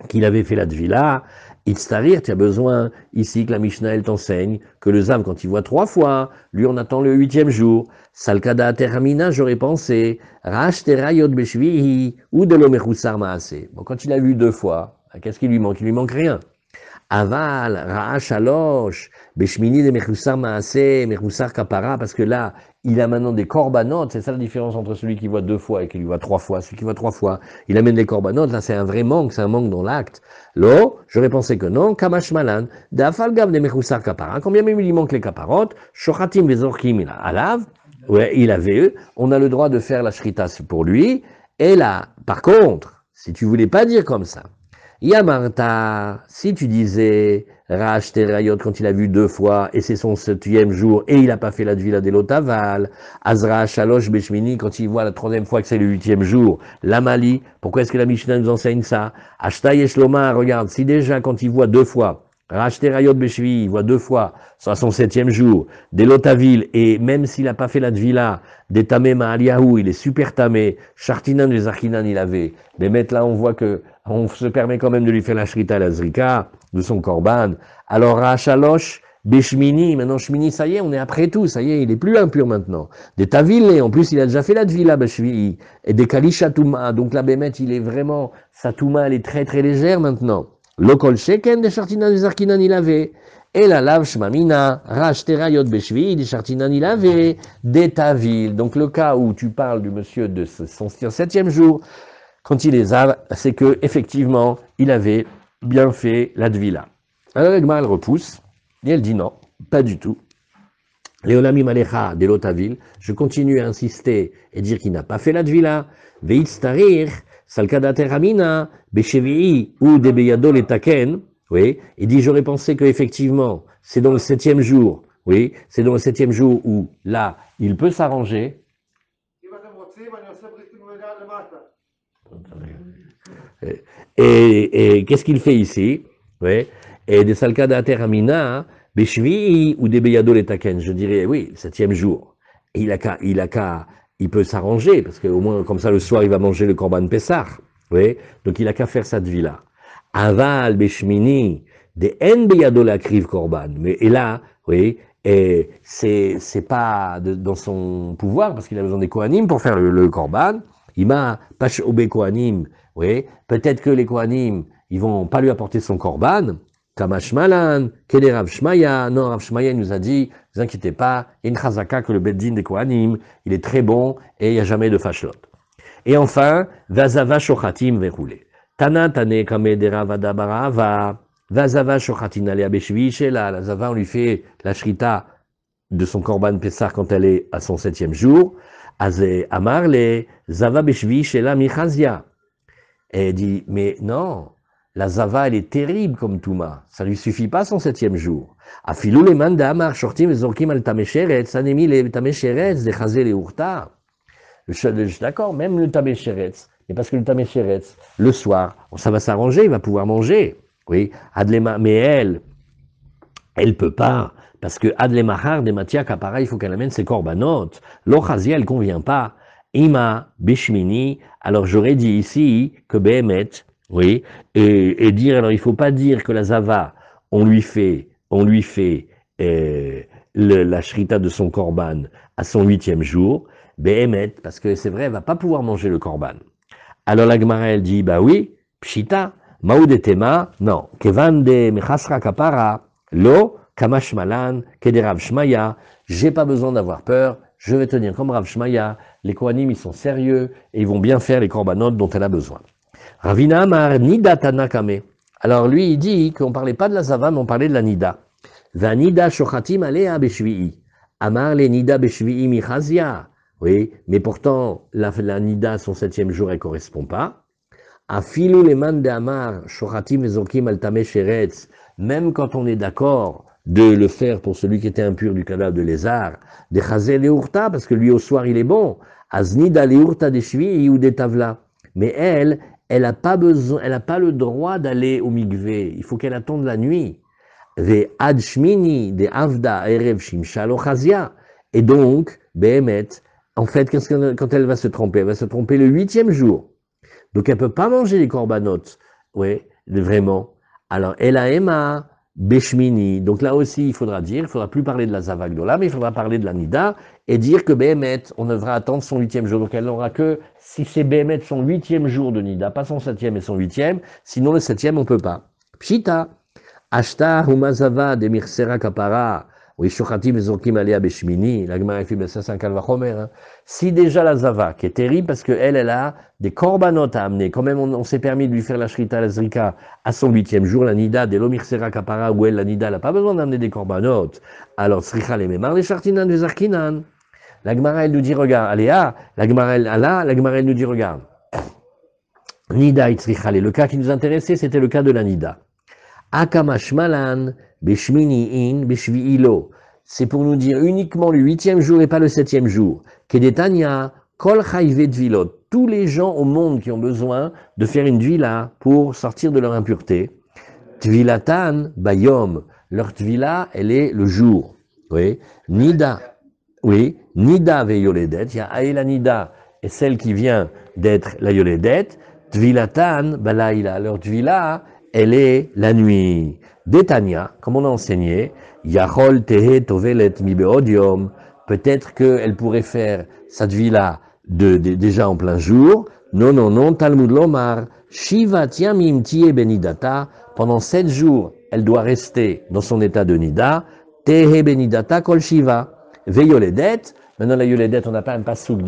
qu'il avait fait la tvila, Itztarir, tu as besoin ici que la Mishnah elle t'enseigne que le Zav, quand il voit 3 fois, lui on attend le 8e jour. Salkada Terhamina, j'aurais pensé, Rach Terayot Beshvihi, ou de l'Omechoussar Maase. Bon, quand il a vu 2 fois, qu'est-ce qu'il lui manque? Il lui manque rien. Aval, Ra'ach Alosh, Beshmini de Mechoussar Maase, Mechoussar Kapara, parce que là, il a maintenant des korbanot, c'est ça la différence entre celui qui voit 2 fois et qui lui voit 3 fois. Celui qui voit 3 fois, il amène des korbanot, là c'est un vrai manque, c'est un manque dans l'acte. Là, j'aurais pensé que non, Kamash Malan, Dafalgav de Mechoussar Kapara, combien même il lui manque les kaparot, Shochatim Vezorkim Alav, ouais, il avait, on a le droit de faire la shrita pour lui, et là, par contre, si tu voulais pas dire comme ça, Yamarta, si tu disais Rach Terayot quand il a vu 2 fois et c'est son 7e jour et il n'a pas fait la Tvila de l'Otaval, Azra Shalosh Beshmini quand il voit la 3e fois que c'est le 8e jour, l'Amali, pourquoi est-ce que la Mishnah nous enseigne ça? Ashta Yeshloma, regarde, si déjà quand il voit 2 fois, Rach Terayot Beshvi, il voit 2 fois, soit son 7e jour, des Lotavil, et même s'il n'a pas fait la Tvila, des Tamé Ma'aliyahu, il est super tamé, Chartinan des Archinan il avait, mais maintenant là on voit que on se permet quand même de lui faire la shrita la zrika de son korban. Alors Rachalosh, Beshmini, maintenant Shmini, ça y est, on est après tout, ça y est, il est plus impur maintenant. Des Tavil, en plus il a déjà fait la Tvila, Beshvi, et des Kalisha Touma, donc la Bémet, il est vraiment, sa Touma, elle est très très légère maintenant. Lokol Sheken, des Chartinan des Arkinan, il avait. Et la lave Shmamina, Rach Terayot Beshvi, des Chartinan, il avait. Des Tavil, donc le cas où tu parles du monsieur de son 7e jour, quand il les a, c'est que effectivement, il avait bien fait la Tvila. Alors l'Egma, elle repousse, et elle dit non, pas du tout. Léolamim Alecha de l'Otavil, je continue à insister et dire qu'il n'a pas fait la Tvila. Veitstarir, Salkada Teramina, Beshevi'i ou Debeyado Letaken, oui, il dit j'aurais pensé qu'effectivement, c'est dans le 7e jour, oui, c'est dans le 7e jour où là, il peut s'arranger. Et qu'est-ce qu'il fait ici? Ouais. Et des salkada teramina, beshvi ou des beyado letaken, je dirais, oui, 7e jour. Et il peut s'arranger, parce qu'au moins, comme ça, le soir, il va manger le korban Pessah. Oui. Donc, il a qu'à faire sa tvila. Aval, beshmini, des en beyado la kriv korban. Mais, et là, oui, et c'est pas dans son pouvoir, parce qu'il a besoin des kohanim pour faire le korban. Il m'a pash obé kohanim. Oui, peut-être que les Kohanim, ils vont pas lui apporter son korban. Kamash Malan, Kede Rav Shmaya. Non, Rav Shmaya nous a dit, ne vous inquiétez pas, il y a une chazaka que le beddin des Kohanim, il est très bon et il n'y a jamais de fashlot. Et enfin, Vazava Shochatim verroulé. Tana Tane Kame de Ravada Barava. Vazava Shochatin Alea Beshvi Shela. La Zava, on lui fait la shrita de son korban Pessah quand elle est à son 7e jour. Aze Amarle, Zava Beshvi Shela Michazia. Et elle dit, mais non, la Zava, elle est terrible comme Touma. Ça lui suffit pas son 7e jour. Afilou les mandamar, shortim, zorkim al tamesheret, sanemi les tamesheret, dechazé les urta. D'accord, même le tamesheret. Mais parce que le tamesheret, le soir, ça va s'arranger, il va pouvoir manger. Oui, adlema, mais elle peut pas, Parce que Adle Mahar, des matières pareil, il faut qu'elle amène ses korbanot. L'Ochazia, elle convient pas. Ima, Bishmini, alors j'aurais dit ici que Behemet, oui, et dire, alors il faut pas dire que la Zava, on lui fait la shrita de son korban à son 8e jour, Behemet, parce que c'est vrai, elle va pas pouvoir manger le korban. Alors la Gemara, elle dit, bah oui, Pshita, Maoudetema, non, Kevan de Mechasra Kapara, Lo, Kamash Malan, Kederav Shmaya, j'ai pas besoin d'avoir peur, je vais tenir comme Rav Shmaya, les Kohanim ils sont sérieux et ils vont bien faire les korbanot dont elle a besoin. Ravina Amar Nida Tanakame. Alors lui il dit qu'on parlait pas de la Zava mais on parlait de la Nida. Va Nida Shochatim Alea Beshvi'i. Amar le Nida Beshvi'i Michazia. Oui, mais pourtant la Nida son 7e jour elle correspond pas. Afilu le man de Amar Shochatim Ezokim Altame Sheretz. Même quand on est d'accord de le faire pour celui qui était impur du cadavre de lézard, de Chazel et Urta, parce que lui au soir il est bon, Aznida le Urta des Shvi ou des Tavla. Mais elle n'a pas besoin, elle n'a pas le droit d'aller au mikvé, il faut qu'elle attende la nuit. Ve Ad Shmini de Avda Erev Shimsha lo Chazia. Et donc, Behemet, en fait, quand elle va se tromper? Elle va se tromper le 8e jour. Donc elle peut pas manger les korbanot, oui, vraiment. Alors, Elaema, Beshmini. Donc là aussi, il faudra plus parler de la Zavagdola, mais il faudra parler de la Nida et dire que Behemet, on devra attendre son 8e jour. Donc elle n'aura que, si c'est Behemet son 8e jour de Nida, pas son 7e et son 8e, sinon le 7e, on peut pas. Pshita, Ashta, Humazava, Demirsera Kapara, oui, Shochatim, Zokim, Alea, Beshmini, la Gemara fait, ça c'est un calvachomer. Si déjà la Zava, qui est terrible parce qu'elle a des korbanot à amener, quand même on s'est permis de lui faire la shrita, la zrika, à son 8e jour, la Nida, des Lomirsera Kapara, où elle, la Nida, elle n'a pas besoin d'amener des korbanot. Alors, Sricha, les Mémar, les Chartinan, les Arkinan. La Gemara, elle nous dit, regarde, Aléa, la Gemara, elle nous dit, regarde. Nida, Itzrichale. Le cas qui nous intéressait, c'était le cas de la Nida. Akamash Malan, Beshmini in, Beshvi'ilo. C'est pour nous dire uniquement le 8e jour et pas le 7e jour. Kedetania, Kol Chayve Dvilot. Tous les gens au monde qui ont besoin de faire une Dvila pour sortir de leur impureté. Dvilatan, Bayom. Leur Dvila, elle est le jour. Oui. Nida. Oui. Nida ve Yoledet. Il y a Aïla Nida et celle qui vient d'être la Yoledet. Dvilatan, Balaïla. Leur Dvila, elle est la nuit. Détania, comme on a enseigné, Yachol Tehe Tovelet Mibeodium, peut-être qu'elle pourrait faire cette vie-là déjà en plein jour. Non, Talmud Lomar, Shiva Tiamim Tie Benidata, pendant 7 jours, elle doit rester dans son état de Nida, Tehe Benidata Kol Shiva. Veyoledet, maintenant la Yoledet, on n'a pas un passouk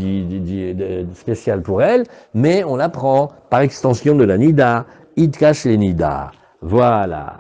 spécial pour elle, mais on l'apprend par extension de la Nida. Itkash le Nida. Voilà.